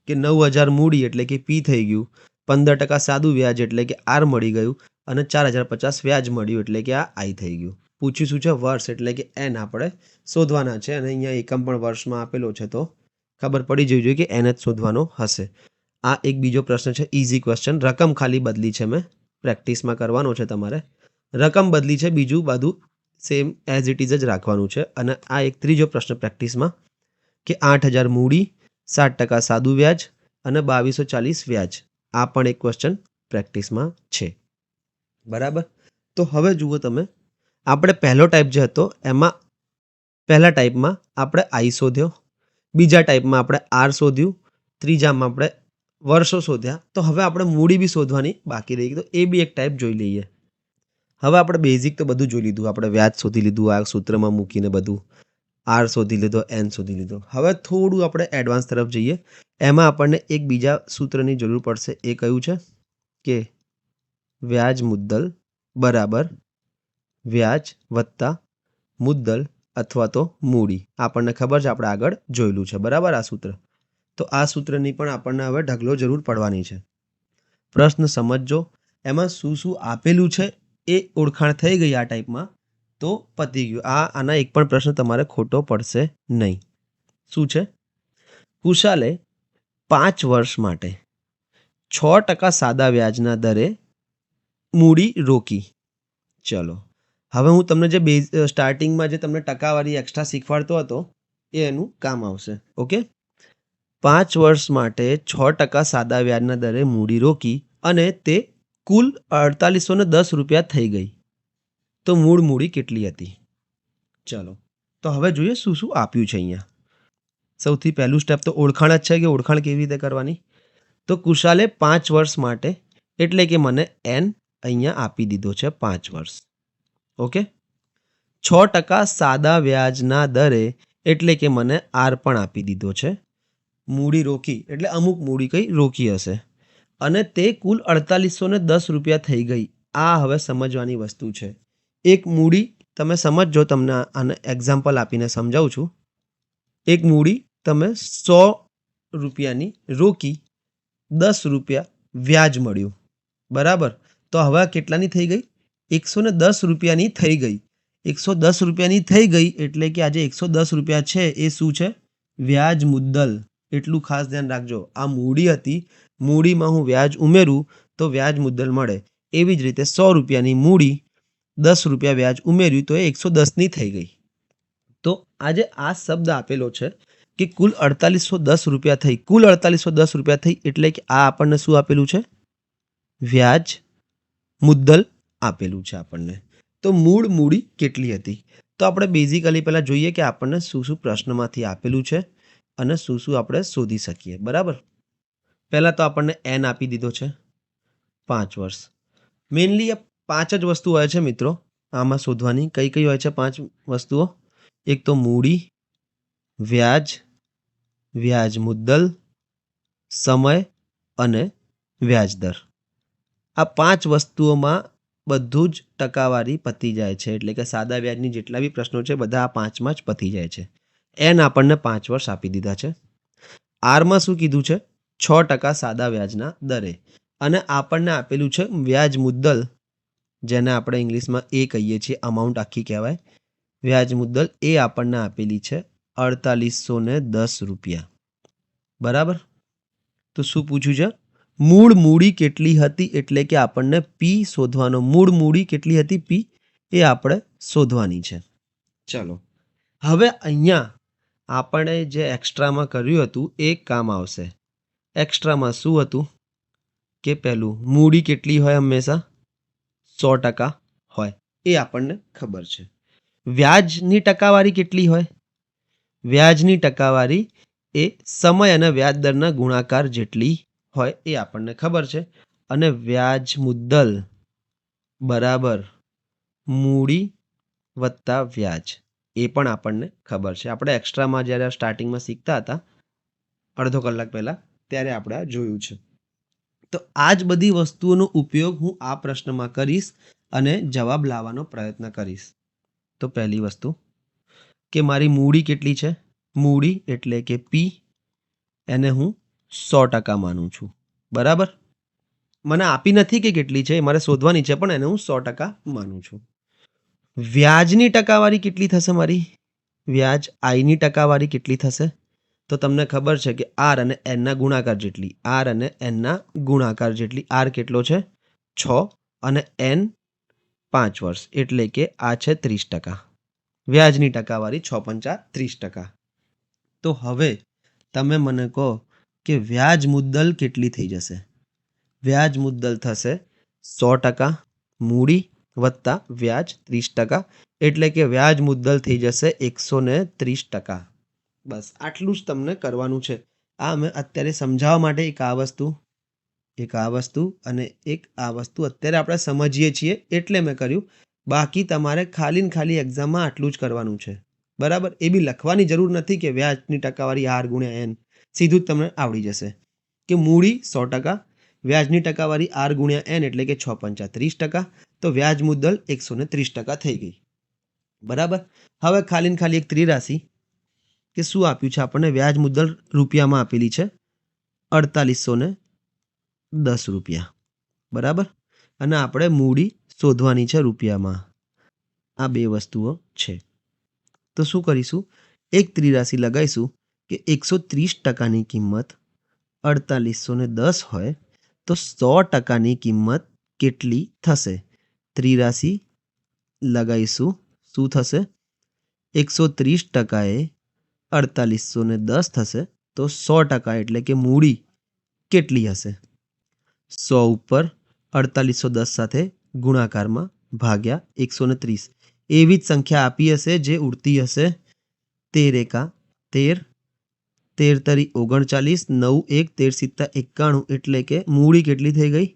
કે 9000 મૂડી એટલે કે પી થઈ ગયું, 15% સાદું વ્યાજ એટલે કે આર મળી ગયું, અને 4050 વ્યાજ મળ્યું, એટલે કે આ આઈ થઈ ગયું. પૂછ્યું શું છે? વર્ષ, એટલે કે એન આપણે શોધવાના છે, અને અહીંયા એકમ પણ વર્ષમાં આપેલો છે, તો ખબર પડી જવી જોઈએ કે એન જ શોધવાનો હશે. આ એક બીજો પ્રશ્ન છે, ઇઝી ક્વેશ્ચન. રકમ ખાલી બદલી છે, મેં પ્રેક્ટિસમાં કરવાનો છે તમારે. રકમ બદલી છે, બીજું બધું સેમ એઝ ઇટ ઇઝ જ રાખવાનું છે. અને આ એક ત્રીજો પ્રશ્ન પ્રેક્ટિસમાં, કે 8000 મૂડી, 60% સાદું વ્યાજ અને 2240 વ્યાજ. આ પણ એક ક્વેશ્ચન પ્રેક્ટિસમાં છે, બરાબર. તો હવે જુઓ તમે, આપણે પહેલો ટાઈપ જે હતો એમાં પહેલા ટાઈપમાં આપણે આઈ શોધ્યો, બીજા ટાઈપમાં આપણે આર શોધ્યું, ત્રીજામાં આપણે વર્ષો શોધ્યા. તો હવે આપણે મૂડી બી શોધવાની બાકી રહી, તો એ બી એક ટાઈપ જોઈ લઈએ. હવે આપણે બેઝિક તો બધું જોઈ લીધું, આપણે વ્યાજ શોધી લીધું આ સૂત્રમાં મૂકીને, બધું આર શોધી લીધો, એન શોધી લીધો. હવે થોડું આપણે એડવાન્સ તરફ જઈએ. એમાં આપણને એક બીજા સૂત્રની જરૂર પડશે. એ કયું છે? કે વ્યાજ મુદ્દલ બરાબર વ્યાજ વત્તા મુદ્દલ અથવા તો મૂડી. આપણને ખબર છે, આપણે આગળ જોયેલું છે, બરાબર, આ સૂત્ર. તો આ સૂત્રની પણ આપણને હવે ઢગલો જરૂર પડવાની છે. પ્રશ્ન સમજજો, એમાં શું શું આપેલું છે એ ઓળખાણ થઈ ગઈ આ ટાઈપમાં, તો પતી ગયું. આના એક પણ પ્રશ્ન તમારે ખોટો પડશે નહીં. શું છે? કુશાલે 5 વર્ષ માટે 6% સાદા વ્યાજના દરે મૂડી રોકી. ચલો, હવે હું તમને જે સ્ટાર્ટિંગમાં જે તમને ટકાવારી એક્સ્ટ્રા શીખવાડતો હતો એ એનું કામ આવશે. ઓકે, 5 વર્ષ માટે 6% સાદા વ્યાજના દરે મૂડી રોકી અને તે કુલ 4810 રૂપિયા થઈ ગઈ. તો મૂળ મૂડી કેટલી હતી? ચલો, તો હવે જોઈએ શું શું આપ્યું છે અહીંયા. સૌથી પહેલું સ્ટેપ તો ઓળખાણ જ છે કે ઓળખાણ કેવી રીતે કરવાની. તો કુશાલે 5 વર્ષ માટે એટલે કે મને એન અહીંયા આપી દીધો છે 5 વર્ષ. ઓકે, 6% સાદા વ્યાજના દરે એટલે કે મને આર પણ આપી દીધો છે. મૂડી રોકી એટલે અમુક મૂડી કઈ રોકી હશે અને તે કુલ 4810 રૂપિયા થઈ ગઈ. આ હવે સમજવાની વસ્તુ છે. એક મૂડી તમે સમજો, તમને આને એક્ઝામ્પલ આપીને સમજાવું છું. એક મૂડી તમે 100 રૂપિયાની રોકી, 10 રૂપિયા વ્યાજ મળ્યું, બરાબર. તો હવે કેટલાની થઈ ગઈ? 110 રૂપિયાની થઈ ગઈ. 110 રૂપિયાની થઈ ગઈ એટલે કે આજે 110 રૂપિયા છે એ શું છે? વ્યાજ મુદ્દલ. એટલું ખાસ ધ્યાન રાખજો. આ મૂડી હતી, મૂડીમાં હું વ્યાજ ઉમેરું તો વ્યાજ મુદ્દલ મળે. એવી જ રીતે 100 રૂપિયાની મૂડી, 10 રૂપિયા વ્યાજ ઉમેર્યું તો એ 110ની થઈ ગઈ. તો આજે આ શબ્દ આપેલો છે કે કુલ 4810 રૂપિયા થઈ. કુલ 4810 રૂપિયા થઈ એટલે કે આ આપણને શું આપેલું છે? વ્યાજ મુદ્દલ આપેલું છે આપણને. તો મૂળ મૂડી કેટલી હતી? તો આપણે બેઝિકલી પહેલાં જોઈએ કે આપણને શું શું પ્રશ્નમાંથી આપેલું છે અને શું શું આપણે શોધી શકીએ. બરાબર, પહેલાં તો આપણને એન આપી દીધો છે 5 વર્ષ. મેઇનલી આ 5 જ વસ્તુ હોય છે મિત્રો આમાં શોધવાની. કઈ કઈ હોય છે 5 વસ્તુઓ? એક તો મૂડી, વ્યાજ, વ્યાજ મુદ્દલ, સમય અને વ્યાજ દર. આ 5 વસ્તુઓમાં બધું જ ટકાવારી પતી જાય છે. એટલે કે સાદા વ્યાજની જેટલા બી પ્રશ્નો છે બધા આ 5માં જ પતી જાય છે. એન આપણને 5 વર્ષ આપી દીધા છે. આરમાં શું કીધું છે? 6% સાદા વ્યાજના દરે અને આપણને આપેલું છે વ્યાજ મુદ્દલ, જેને આપણે ઇંગ્લિશમાં એ કહીએ છીએ, અમાઉન્ટ આખી કહેવાય. વ્યાજ મુદ્દલ એ આપણને આપેલી છે 4810 રૂપિયા. બરાબર. તો શું પૂછ્યું છે? મૂળ મૂડી કેટલી હતી એટલે કે આપણને પી શોધવાનો. મૂળ મૂડી કેટલી હતી પી એ આપણે શોધવાની છે. ચલો, હવે અહીંયા આપણે જે એક્સ્ટ્રામાં કર્યું હતું એ કામ આવશે. એક્સ્ટ્રામાં શું હતું કે પહેલું મૂડી કેટલી હોય? હંમેશા 100% હોય, એ આપણને ખબર છે. વ્યાજની ટકાવારી કેટલી હોય? વ્યાજની ટકાવારી એ સમય અને વ્યાજ દરના ગુણાકાર જેટલી હોય એ આપણને ખબર છે. અને વ્યાજ મુદ્દલ બરાબર મૂડી વત્તા વ્યાજ એ પણ આપણને ખબર છે. આપણે એક્સ્ટ્રામાં જ્યારે સ્ટાર્ટિંગમાં શીખતા હતા અડધો કલાક પહેલાં ત્યારે આપણે આ જોયું છે. તો આ જ બધી વસ્તુઓનો ઉપયોગ હું આ પ્રશ્નમાં કરીશ અને જવાબ લાવવાનો પ્રયત્ન કરીશ. તો પહેલી વસ્તુ કે મારી મૂડી કેટલી છે? મૂડી એટલે કે પી, એને હું 100% માનું છું. બરાબર, મને આપી નથી કે કેટલી છે, મારે શોધવાની છે, પણ એને હું 100% માનું છું. વ્યાજની ટકાવારી કેટલી થશે મારી? વ્યાજ આઈની ટકાવારી કેટલી થશે? તો તમને ખબર છે કે આર અને એનના ગુણાકાર જેટલી. આર અને એનના ગુણાકાર જેટલી. આર કેટલો છે? 6 અને એન 5 વર્ષ એટલે કે આ છે 30%. વ્યાજની ટકાવારી 6 પંચા 30%. તો હવે તમે મને કહો કે વ્યાજ મુદ્દલ કેટલી થઈ જશે? વ્યાજ મુદ્દલ થશે 100% મૂડી વત્તા વ્યાજ 30%. એટલે કે વ્યાજ મુદ્દલ થઈ જશે 130%. બસ આટલું જ તમને કરવાનું છે. આ મેં અત્યારે સમજાવવા માટે એક આ વસ્તુ અને એક આ વસ્તુ અત્યારે આપણે સમજીએ છીએ એટલે મેં કર્યું. બાકી તમારે ખાલી ને ખાલી એક્ઝામમાં આટલું જ કરવાનું છે. બરાબર, એ બી લખવાની જરૂર નથી કે વ્યાજની ટકાવારી આર ગુણ્યા એન. સીધું જ તમને આવડી જશે કે મૂડી 100%, વ્યાજની ટકાવારી આર ગુણ્યા એન એટલે કે 6 પંચા 30%. તો વ્યાજ મુદ્દલ 130% થઈ ગઈ. બરાબર. હવે ખાલી ને ખાલી એક ત્રિરાશિ કે શું આપ્યું છે આપણને? વ્યાજ મુદ્દલ રૂપિયામાં આપેલી છે 4810 રૂપિયા. બરાબર, અને આપણે મૂડી શોધવાની છે રૂપિયામાં. આ બે વસ્તુઓ છે. તો શું કરીશું? એક ત્રિરાશિ લગાવીશું કે 130% કિંમત 4810 હોય તો 100%ની કિંમત કેટલી થશે? ત્રિરાશી લગાવીશું. શું થશે? 130% એ 4810 થશે તો 100% એટલે કે મૂડી કેટલી હશે? 100 ઉપર 4810 સાથે ગુણાકારમાં ભાગ્યા 130. એવી જ સંખ્યા આપી હશે જે ઉડતી હશે. 13 એકા 13, 13 તરી 39, 9 1 13 સિત્તા 91 એટલે કે મૂડી કેટલી થઈ ગઈ?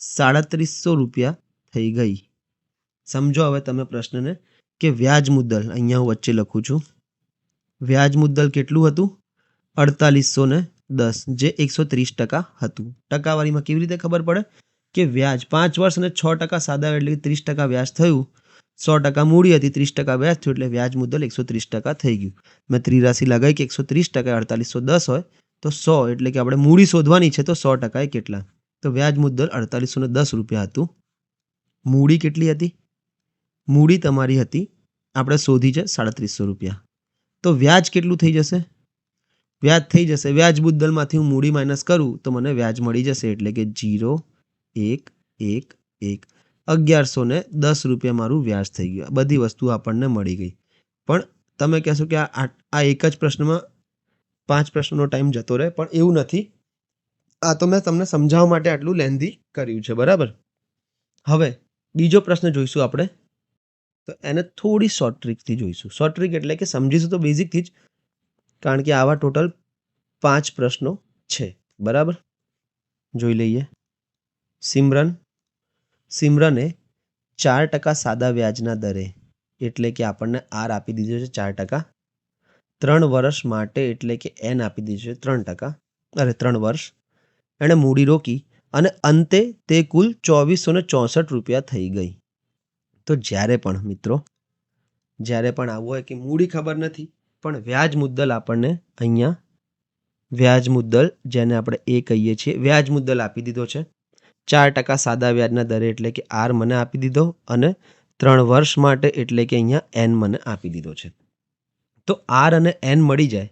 3700 રૂપિયા થઈ ગઈ. સમજો હવે તમે પ્રશ્નને કે વ્યાજ મુદ્દલ અહીંયા હું વચ્ચે લખું છું. વ્યાજ મુદ્દલ કેટલું હતું? 4810 જે 130% હતું. ટકાવારીમાં કેવી રીતે ખબર પડે કે વ્યાજ 5 વર્ષ અને 6% સાદા એટલે 30% વ્યાજ થયું. 100% મૂડી હતી, 30% વ્યાજ થયું એટલે વ્યાજ મુદ્દલ 130% થઈ ગયું. મેં ત્રિરાશી લગાવી કે 130% 4810 હોય તો 100 એટલે કે આપણે મૂડી શોધવાની છે તો 100% એ કેટલા? તો વ્યાજ મુદ્દલ 4810 રૂપિયા હતું. મૂડી કેટલી હતી? મૂડી તમારી હતી આપણે શોધી છે 3700 રૂપિયા. તો વ્યાજ કેટલું થઈ જશે? વ્યાજ થઈ જશે વ્યાજ મુદ્દલમાંથી હું મૂડી માઇનસ કરું તો મને વ્યાજ મળી જશે એટલે કે 0 1 1 1 1110 રૂપિયા મારું વ્યાજ થઈ ગયું. બધી વસ્તુ આપણને મળી ગઈ. પણ તમે કહેશો કે આ એક જ પ્રશ્નમાં 5 પ્રશ્નનો ટાઈમ જતો રહે, પણ એવું નથી. આ તો મેં તમને સમજાવવા માટે આટલું લેન્ધી કર્યું છે, બરાબર. હવે બીજો પ્રશ્ન જોઈશું આપણે, તો એને થોડી શોર્ટ ટ્રીકથી જોઈશું. શોર્ટ ટ્રીક એટલે કે સમજીશું તો બેઝિકથી જ, કારણ કે આવા ટોટલ 5 પ્રશ્નો છે, બરાબર. જોઈ લઈએ. સિમરને 4% સાદા વ્યાજના દરે એટલે કે આપણને આર આપી દીધો છે 4%, 3 વર્ષ માટે એટલે કે એન આપી દીધું છે 3%, 3 વર્ષ એણે મૂડી રોકી અને અંતે તે કુલ 2464 રૂપિયા થઈ ગઈ. તો જ્યારે પણ મિત્રો આવું હોય કે મૂડી ખબર નથી પણ વ્યાજ મુદ્દલ આપણને અહીંયા વ્યાજ મુદ્દલ જેને આપણે એ કહીએ છીએ વ્યાજ મુદ્દલ આપી દીધો છે 4% સાદા વ્યાજના દરે એટલે કે આર મને આપી દીધો અને 3 વર્ષ માટે એટલે કે અહીંયા એન મને આપી દીધો છે. તો આર અને એન મળી જાય.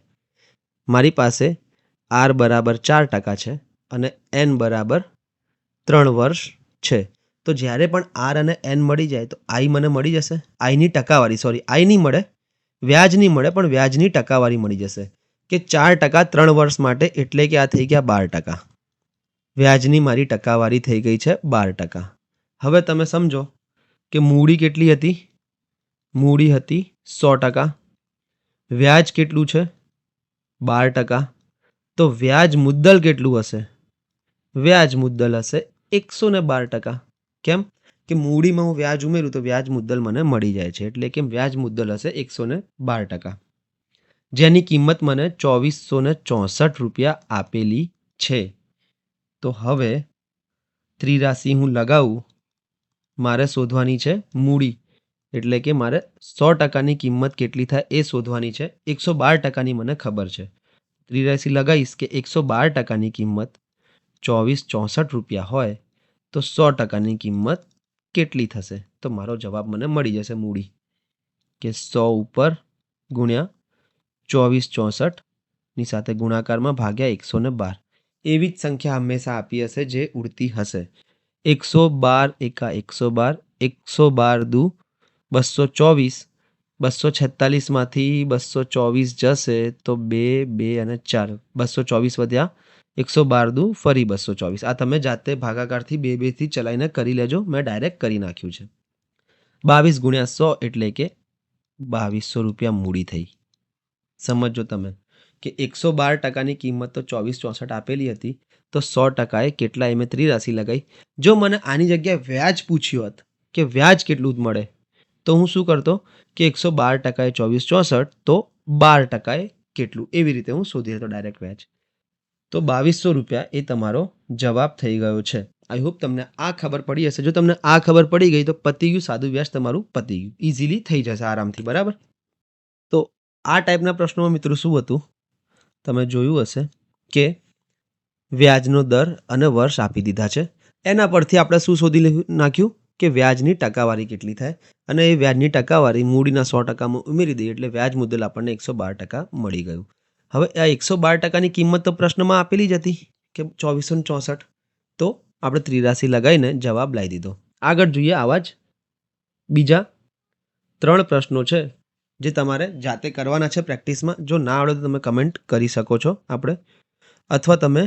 મારી પાસે આર બરાબર 4% છે અને એન બરાબર 3 વર્ષ છે. તો જ્યારે પણ આર અને એન મળી જાય તો આઈ મને મળી જશે. આઈની ટકાવારી આઈ નહીં મળે, વ્યાજ નહીં મળે, પણ વ્યાજની ટકાવારી મળી જશે કે 4% 3 વર્ષ માટે એટલે કે આ થઈ ગયા 12%. વ્યાજની મારી ટકાવારી થઈ ગઈ છે 12%. હવે તમે સમજો કે મૂડી કેટલી હતી? મૂડી હતી 100%. વ્યાજ કેટલું છે? 12%. તો વ્યાજ મુદ્દલ કેટલું હશે? વ્યાજ મુદ્દલ હશે 112%. કેમ કે મૂડીમાં હું વ્યાજ ઉમેરું તો વ્યાજ મુદ્દલ મને મળી જાય છે એટલે કે વ્યાજ મુદ્દલ હશે 112%, જેની કિંમત મને 2464 રૂપિયા આપેલી છે. તો હવે ત્રિરાશી હું લગાવું, મારે શોધવાની છે મૂડી એટલે કે મારે 100%ની કિંમત કેટલી થાય એ શોધવાની છે. 112%ની મને ખબર છે. ત્રિરાશી લગાવીશ કે 112%ની કિંમત 2464 રૂપિયા હોય તો 100%ની કિંમત કેટલી થશે? તો મારો જવાબ મને મળી જશે મૂડી કે 100 ઉપર ગુણ્યા 2464ની સાથે ગુણાકારમાં ભાગ્યા 112. એવી જ સંખ્યા હંમેશા આપી હશે જે ઉડતી હશે. 112 એકા 112, 112 દુ 224, 246માંથી 224 જશે તો 2 2 અને 4, 224 વધ્યા, 112 દુ ફરી 224. આ તમે જાતે ભાગાકારથી 2 2થી ચલાવીને કરી લેજો, મેં ડાયરેક્ટ કરી નાખ્યું છે. 22 ગુણ્યા 100 એટલે કે 2200 રૂપિયા મૂડી થઈ. સમજો તમે કે 112%ની કિંમત તો 2464 આપેલી હતી તો 100% એ કેટલા એ મેં ત્રિરાશી લગાવી. જો મને આની જગ્યાએ વ્યાજ પૂછ્યું હોત કે વ્યાજ કેટલું મળે તો હું શું કરતો કે 112% એ 2464 તો 12% એ કેટલું, એવી રીતે હું શોધી લેતો ડાયરેક્ટ વ્યાજ. તો 2200 રૂપિયા એ તમારો જવાબ થઈ ગયો છે. આઈ હોપ તમને આ ખબર પડી હશે. જો તમને આ ખબર પડી ગઈ તો પતી ગયું, સાદું વ્યાજ તમારું પતી ગયું, ઇઝીલી થઈ જશે આરામથી, બરાબર. તો આ ટાઈપના પ્રશ્નોમાં મિત્રો શું હતું તમે જોયું હશે કે વ્યાજનો દર અને વર્ષ આપી દીધા છે. એના પરથી આપણે શું શોધી નાખ્યું કે વ્યાજની ટકાવારી કેટલી થાય અને એ વ્યાજની ટકાવારી મૂડીના 100%માં ઉમેરી દઈએ એટલે વ્યાજ મુદ્દલ આપણને 112% મળી ગયું. હવે આ 112% કિંમત તો પ્રશ્નમાં આપેલી જ હતી કે 2464, તો આપણે ત્રિરાશી લગાવીને જવાબ લાવી દીધો. આગળ જોઈએ આવા જ બીજા 3 પ્રશ્નો છે જે તમારે જાતે કરવાના છે પ્રેક્ટિસમાં. જો ના આવડે તો તમે કમેન્ટ કરી શકો છો આપણે, અથવા તમે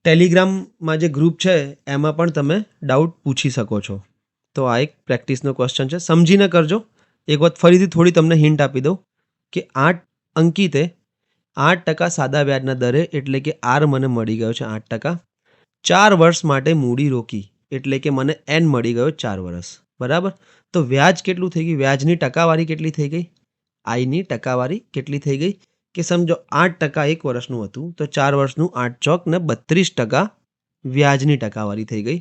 ટેલિગ્રામમાં જે ગ્રુપ છે એમાં પણ તમે ડાઉટ પૂછી શકો છો. તો આ એક પ્રેક્ટિસનો ક્વેશ્ચન છે, સમજીને કરજો. એક વખત ફરીથી થોડી તમને હિન્ટ આપી દઉં કે અંકિતે 8% સાદા વ્યાજના દરે એટલે કે આર મને મળી ગયો છે 8%, 4 વર્ષ માટે મૂડી રોકી એટલે કે મને એન મળી ગયો 4 વર્ષ, બરાબર. તો વ્યાજ કેટલું થઈ ગયું, વ્યાજની ટકાવારી કેટલી થઈ ગઈ, આઈની ટકાવારી કેટલી થઈ ગઈ કે સમજો 8% એક વર્ષનું હતું તો 4 વર્ષનું 8 ચોક ને 32% વ્યાજની ટકાવારી થઈ ગઈ.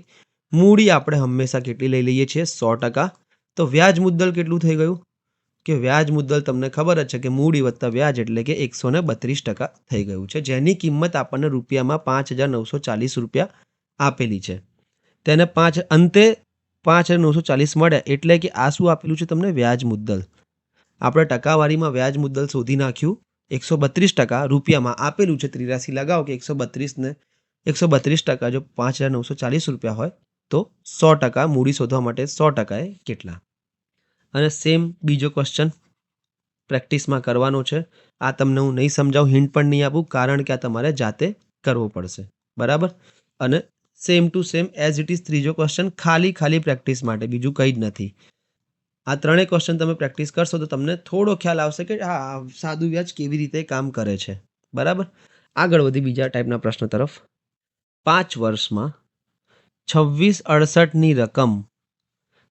મૂડી આપણે હંમેશા કેટલી લઈ લઈએ છીએ, 100%. તો વ્યાજ મુદ્દલ કેટલું થઈ ગયું કે વ્યાજ મુદ્દલ તમને ખબર જ છે કે મૂડી વત્તા વ્યાજ એટલે કે 132% થઈ ગયું છે, જેની કિંમત આપણને રૂપિયામાં 5,940 રૂપિયા આપેલી છે. તેને અંતે 5,940 મળ્યા એટલે કે આ શું આપેલું છે તમને, વ્યાજ મુદ્દલ. આપણે ટકાવારીમાં વ્યાજ મુદ્દલ શોધી નાખ્યું 132%, રૂપિયામાં આપેલું છે ત્રિરાશી લગાવો કે 132% જો 5,940 રૂપિયા હોય તો 100% મૂડી શોધવા માટે 100% એ કેટલા. અને સેમ બીજો ક્વેશ્ચન પ્રેક્ટિસમાં કરવાનો છે. આ તમને હું નહીં સમજાવું, હિન્ટ પણ નહીં આપું, કારણ કે આ તમારે જાતે કરવો પડશે, બરાબર. અને same to same as it is ત્રીજો ક્વેશ્ચન, ખાલી પ્રેક્ટિસ માટે, બીજું કંઈ જ નથી. આ ત્રણેય ક્વેશ્ચન તમે પ્રેક્ટિસ કરશો તો તમને થોડો ખ્યાલ આવશે કે હા સાદું વ્યાજ કેવી રીતે કામ કરે છે, બરાબર. આગળ વધી બીજા ટાઈપના પ્રશ્ન તરફ. 5 વર્ષમાં 2668ની રકમ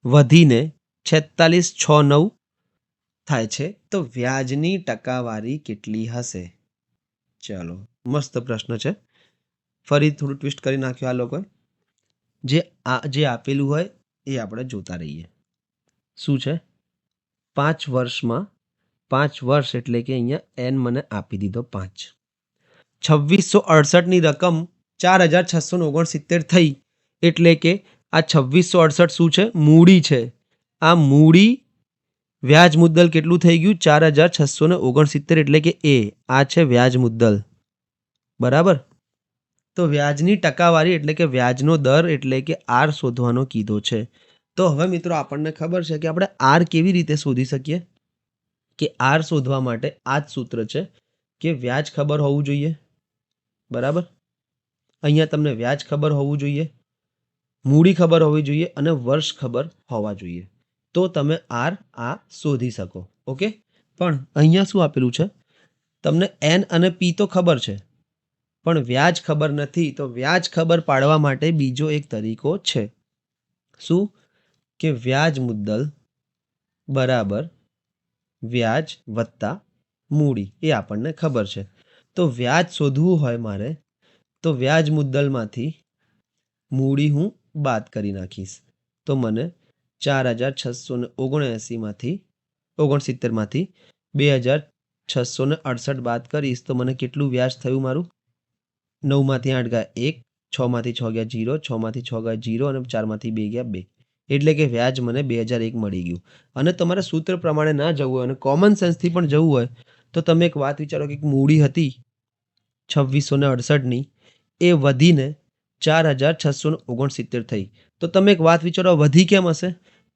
વધીને 4669 થાય છે તો વ્યાજની ટકાવારી કેટલી હશે? ચાલો, મસ્ત પ્રશ્ન છે. ફરી થોડું ટ્વિસ્ટ કરી નાખ્યું આ લોકોએ. જે આપેલું હોય એ આપણે જોતા રહીએ. શું છે? 5 વર્ષમાં 5 વર્ષ એટલે કે અહીંયા એન મને આપી દીધો 5. 2668ની રકમ 4,669 થઈ એટલે કે આ 2668 શું છે? મૂડી છે. આ મૂડી વ્યાજ મુદ્દલ કેટલું થઈ ગયું? 4,669 એટલે કે એ આ છે વ્યાજ મુદ્દલ, બરાબર. તો વ્યાજની ટકાવારી એટલે કે વ્યાજનો દર એટલે કે આર શોધવાનો કીધો છે. તો હવે મિત્રો આપણને ખબર છે કે આપણે આર કેવી રીતે શોધી શકીએ, કે આર શોધવા માટે આ જ સૂત્ર છે કે વ્યાજ ખબર હોવું જોઈએ, બરાબર. અહીંયા તમને વ્યાજ ખબર હોવું જોઈએ, મૂડી ખબર હોવી જોઈએ અને વર્ષ ખબર હોવા જોઈએ, તો તમે આર શોધી શકો. ઓકે, પણ અહીંયા શું આપેલું છે, તમને એન અને પી તો ખબર છે પણ વ્યાજ ખબર નથી. તો વ્યાજ ખબર પાડવા માટે બીજો એક તરીકો છે. શું? કે વ્યાજ મુદ્દલ બરાબર વ્યાજ વત્તા મૂડી, એ આપણને ખબર છે. તો વ્યાજ શોધવું હોય મારે તો વ્યાજ મુદ્દલમાંથી મૂડી હું બાદ કરી નાખીશ તો મને 4,679માંથી 2,668 બાદ કરીશ તો મને કેટલું વ્યાજ થયું મારું? 9માંથી 8 ગયા 1, 6માંથી 6 ગયા 0, 6માંથી 6 ગયા 0 અને 4માંથી 2 ગયા 2, એટલે કે વ્યાજ મને 2001 મળી ગયું. અને તમારે સૂત્ર પ્રમાણે ના જવું હોય અને કોમન સેન્સથી પણ જવું હોય તો તમે એક વાત વિચારો કે મૂડી હતી 2668ની, એ વધીને 4,669 થઈ. તો તમે એક વાત વિચારો, વધી કેમ હશે?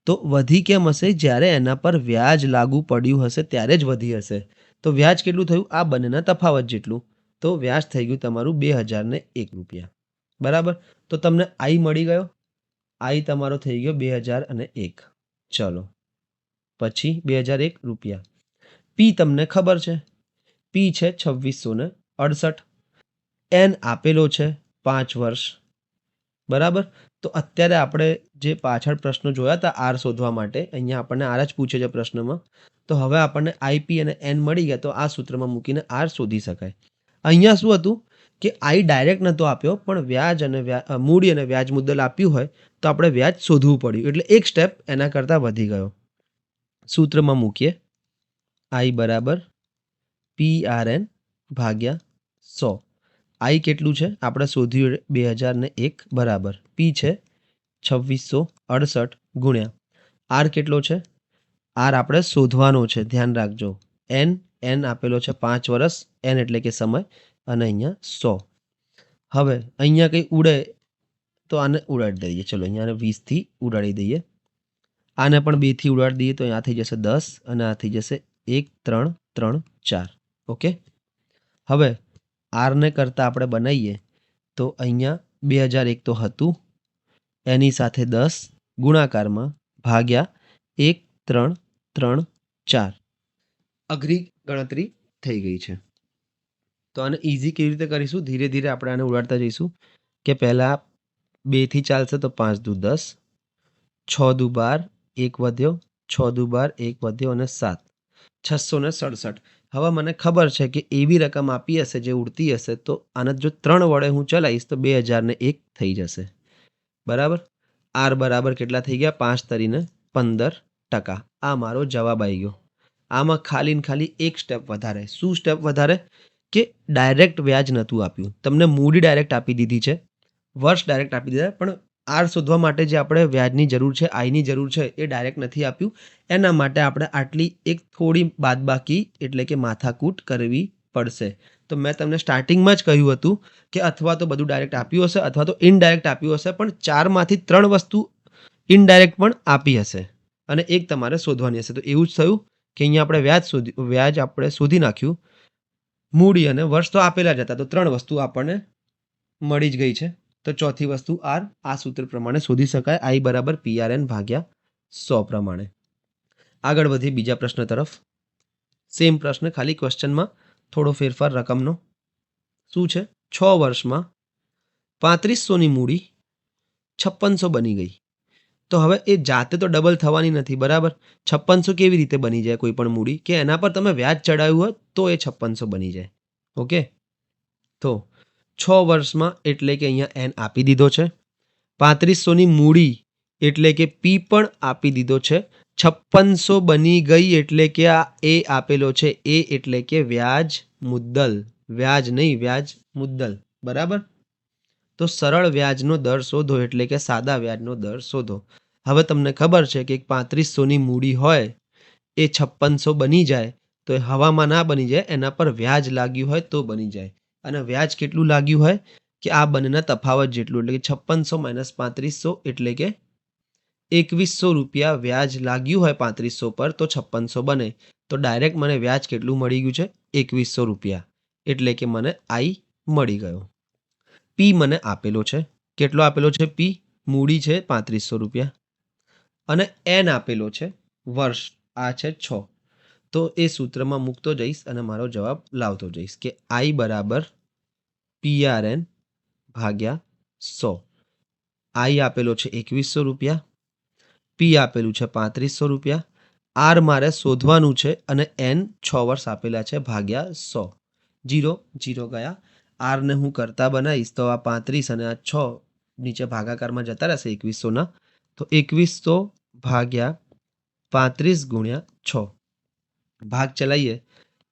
તો વધી કેમ હશે? જ્યારે એના પર વ્યાજ લાગુ પડ્યું હશે ત્યારે જ વધી હશે. તો વ્યાજ કેટલું થયું? આ બંનેના તફાવત જેટલું. તો વ્યાજ થઈ ગયું તમારું 2001 રૂપિયા, બરાબર. તો તમને આઈ મળી ગયો, આઈ તમારો થઈ ગયો 2001. ચલો, પછી 2001 રૂપિયા. પી તમને ખબર છે, પી છે 2668. એન આપેલો છે 5 વર્ષ, બરાબર. તો અત્યારે આપણે જે પાછળ પ્રશ્નો જોયા હતા આર શોધવા માટે, અહીંયા આપણને આર જ પૂછે છે પ્રશ્નમાં. તો હવે આપણને આઈપી અને એન મળી ગયા તો આ સૂત્રમાં મૂકીને આર શોધી શકાય. અહીંયા શું હતું કે આઈ ડાયરેક્ટ નહોતો આપ્યો પણ વ્યાજ અને મૂડી અને વ્યાજ મુદ્દલ આપ્યું હોય તો આપણે વ્યાજ શોધવું પડ્યું, એટલે એક સ્ટેપ એના કરતાં વધી ગયો. સૂત્રમાં મૂકીએ, આઈ બરાબર PRN ભાગ્યા 100. આઈ કેટલું છે આપણે શોધ્યું 2001 બરાબર, પી છે 2668 ગુણ્યા આર કેટલો છે? આર આપણે શોધવાનો છે, ધ્યાન રાખજો. એન આપેલો છે 5 વર્ષ એન એટલે કે સમય અને અહીંયા 100. હવે અહીંયા કંઈ ઉડે તો આને ઉડાડી દઈએ. ચલો અહીંયા 20થી ઉડાડી દઈએ. આને પણ 2થી ઉડાડી દઈએ તો અહીંયા થઈ જશે 10 અને આ થઈ જશે 1 3 3 4. ઓકે. હવે આરને કરતાં આપણે બનાવીએ તો અહીંયા 2001 તો હતું, એની સાથે 10 ગુણાકારમાં ભાગ્યા 1 3 3 4. અઘરી ગણતરી થઈ ગઈ છે. તો આને ઇઝી કેવી રીતે કરીશું? ધીરે ધીરે આપણે આને ઉડાડતા જઈશું કે પહેલાં 2થી ચાલશે તો 5 દુ 10, 6 દુ 12, 1 વધ્યો, 6 દુ 12, 1 વધ્યો અને 7, 667. હવે મને ખબર છે કે એવી રકમ આપી હશે જે ઉડતી હશે તો આને જો 3 વડે હું ચલાવીશ તો 2001 થઈ જશે. બરાબર. આર બરાબર કેટલા થઈ ગયા? 5 તરીને 15%. આ મારો જવાબ આવી ગયો. આમાં ખાલી ને ખાલી એક સ્ટેપ વધારે. શું સ્ટેપ વધારે? કે ડાયરેક્ટ વ્યાજ નહોતું આપ્યું, તમને મૂડી ડાયરેક્ટ આપી દીધી છે, વર્ષ ડાયરેક્ટ આપી દીધા, પણ આર શોધવા માટે જે આપણે વ્યાજની જરૂર છે, આઈની જરૂર છે, એ ડાયરેક્ટ નથી આપ્યું. એના માટે આપણે આટલી એક થોડી બાદબાકી એટલે કે માથાકૂટ કરવી પડશે. તો મેં તમને સ્ટાર્ટિંગમાં જ કહ્યું હતું કે અથવા તો બધું ડાયરેક્ટ આપ્યું હશે અથવા તો ઇનડાયરેક્ટ આપ્યું હશે, પણ 4માંથી 3 વસ્તુ ઇનડાયરેક્ટ પણ આપી હશે અને એક તમારે શોધવાની હશે. તો એવું જ થયું કે અહીંયા આપણે વ્યાજ આપણે શોધી નાખ્યું, મૂડી અને વર્ષ તો આપેલા જ હતા, તો 3 વસ્તુ આપણને મળી જ ગઈ છે. તો ચોથી વસ્તુ આર આ સૂત્ર પ્રમાણે શોધી શકાય, આઈ બરાબર PRN ભાગ્યા 100 પ્રમાણે. આગળ વધી બીજા પ્રશ્ન તરફ. સેમ પ્રશ્ન, ખાલી ક્વેશ્ચનમાં થોડો ફેરફાર રકમનો. શું છે? 6 વર્ષમાં 3500ની મૂડી 5600 બની ગઈ. તો હવે એ જાતે તો ડબલ થવાની નથી, બરાબર. 5600 કેવી રીતે બની જાય કોઈ પણ મૂડી? કે એના પર તમે વ્યાજ ચડાવ્યું હોય તો એ 5600 બની જાય. ઓકે. તો 6 વર્ષમાં એટલે કે અહીંયા એન આપી દીધો છે, 3500ની મૂડી એટલે કે પી પણ આપી દીધો છે, 5600 બની ગઈ એટલે કે આ એ આપેલો છે, એ એટલે કે વ્યાજ મુદ્દલ, વ્યાજ નહીં વ્યાજ મુદ્દલ, બરાબર. તો સરળ વ્યાજનો દર શોધો એટલે કે સાદા વ્યાજનો દર શોધો. હવે તમને ખબર છે કે 3500ની મૂડી હોય એ 5600 બની જાય તો એ હવામાં ના બની જાય, એના પર વ્યાજ લાગ્યું હોય તો બની જાય. અને વ્યાજ કેટલું લાગ્યું હોય? કે આ બંનેના તફાવત જેટલું, એટલે કે 5600 - 3500 એટલે કે 2100 રૂપિયા વ્યાજ લાગ્યું હોય 3500 પર તો 5600 બને. તો ડાયરેક્ટ મને વ્યાજ કેટલું મળી ગયું છે? 2100 રૂપિયા. એટલે કે મને આઈ મળી ગયો. પી મને આપેલો છે. કેટલો આપેલો છે પી? મૂડી છે 3500 રૂપિયા અને એન આપેલો છે વર્ષ, આ છે 6. તો એ સૂત્રમાં મૂકતો જઈશ અને મારો જવાબ લાવતો જઈશ કે આઈ બરાબર PRN ભાગ્યા 100. આઈ આપેલો છે 2100 રૂપિયા, પી આપેલું છે 3500 રૂપિયા, આર મારે શોધવાનું છે અને એન 6 વર્ષ આપેલા છે ભાગ્યા 100. 0 0 ગયા. આરને હું કરતા બનાવીશ તો આ 35 અને આ 6 નીચે ભાગાકારમાં જતા રહેશે 2100ના. તો 2100 ભાગ્યા 35 ગુણ્યા 6. ભાગ ચલાવીએ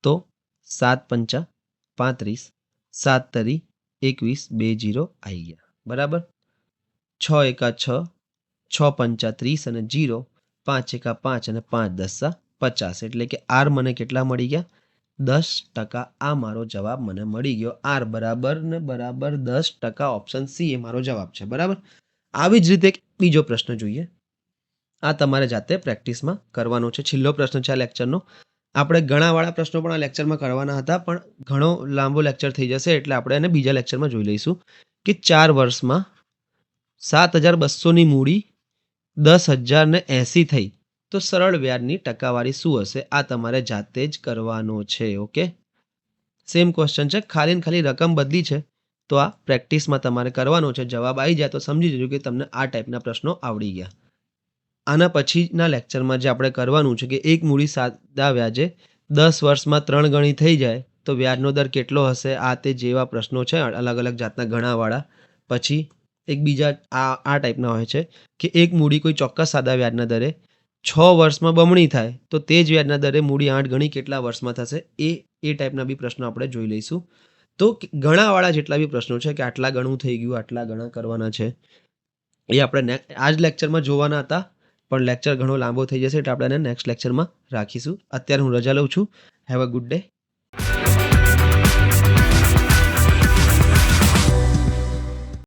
તો 7 પંચા 35, 7 તરી 21, 2 0 આવી ગયા, બરાબર. 6 એકા 6, 6 પંચા 30 અને 0, 5 એકા 5 અને 5 દસા 50. એટલે કે આર મને કેટલા મળી ગયા? 10%. આ મારો જવાબ મને મળી ગયો. આર બરાબર ને બરાબર 10%. ઓપ્શન સી એ મારો જવાબ છે, બરાબર. આવી જ રીતે બીજો પ્રશ્ન જોઈએ. આ તમારે જાતે પ્રેક્ટિસમાં કરવાનો છે. છેલ્લો પ્રશ્ન છે આ લેક્ચરનો. આપણે ઘણાવાળા પ્રશ્નો પણ આ લેક્ચરમાં કરવાના હતા, પણ ઘણો લાંબો લેક્ચર થઈ જશે એટલે આપણે એને બીજા લેક્ચરમાં જોઈ લઈશું. કે 4 વર્ષમાં 7200ની મૂડી 10,080 થઈ તો સરળ વ્યાજની ટકાવારી શું હશે? આ તમારે જાતે જ કરવાનો છે. ઓકે. સેમ ક્વેશ્ચન છે, ખાલી ને ખાલી રકમ બદલી છે. તો આ પ્રેક્ટિસમાં તમારે કરવાનો છે. જવાબ આવી જાય તો સમજી જજો કે તમને આ ટાઈપના પ્રશ્નો આવડી ગયા. આના પછીના લેક્ચરમાં જે આપણે કરવાનું છે કે એક મૂડી સાદા વ્યાજે 10 વર્ષમાં 3 ગણી થઈ જાય તો વ્યાજનો દર કેટલો હશે? આ તે જેવા પ્રશ્નો છે અલગ અલગ જાતના ઘણાવાળા. પછી એક બીજા આ ટાઈપના હોય છે કે એક મૂડી કોઈ ચોક્કસ સાદા વ્યાજના દરે 6 વર્ષમાં બમણી થાય તો તે જ વ્યાજના દરે મૂડી 8 ગણી કેટલા વર્ષમાં થશે? એ ટાઈપના બી પ્રશ્નો આપણે જોઈ લઈશું. તો ઘણાવાળા જેટલા બી પ્રશ્નો છે કે આટલા ગણું થઈ ગયું, આટલા ગણા કરવાના છે, એ આપણે આ જ લેક્ચરમાં જોવાના હતા, પણ લેક્ચર ઘણો લાંબો થઈ જશે એટલે આપણે એને નેક્સ્ટ લેક્ચરમાં રાખીશું. અત્યારે હું રજા લઉં છું. Have a good day.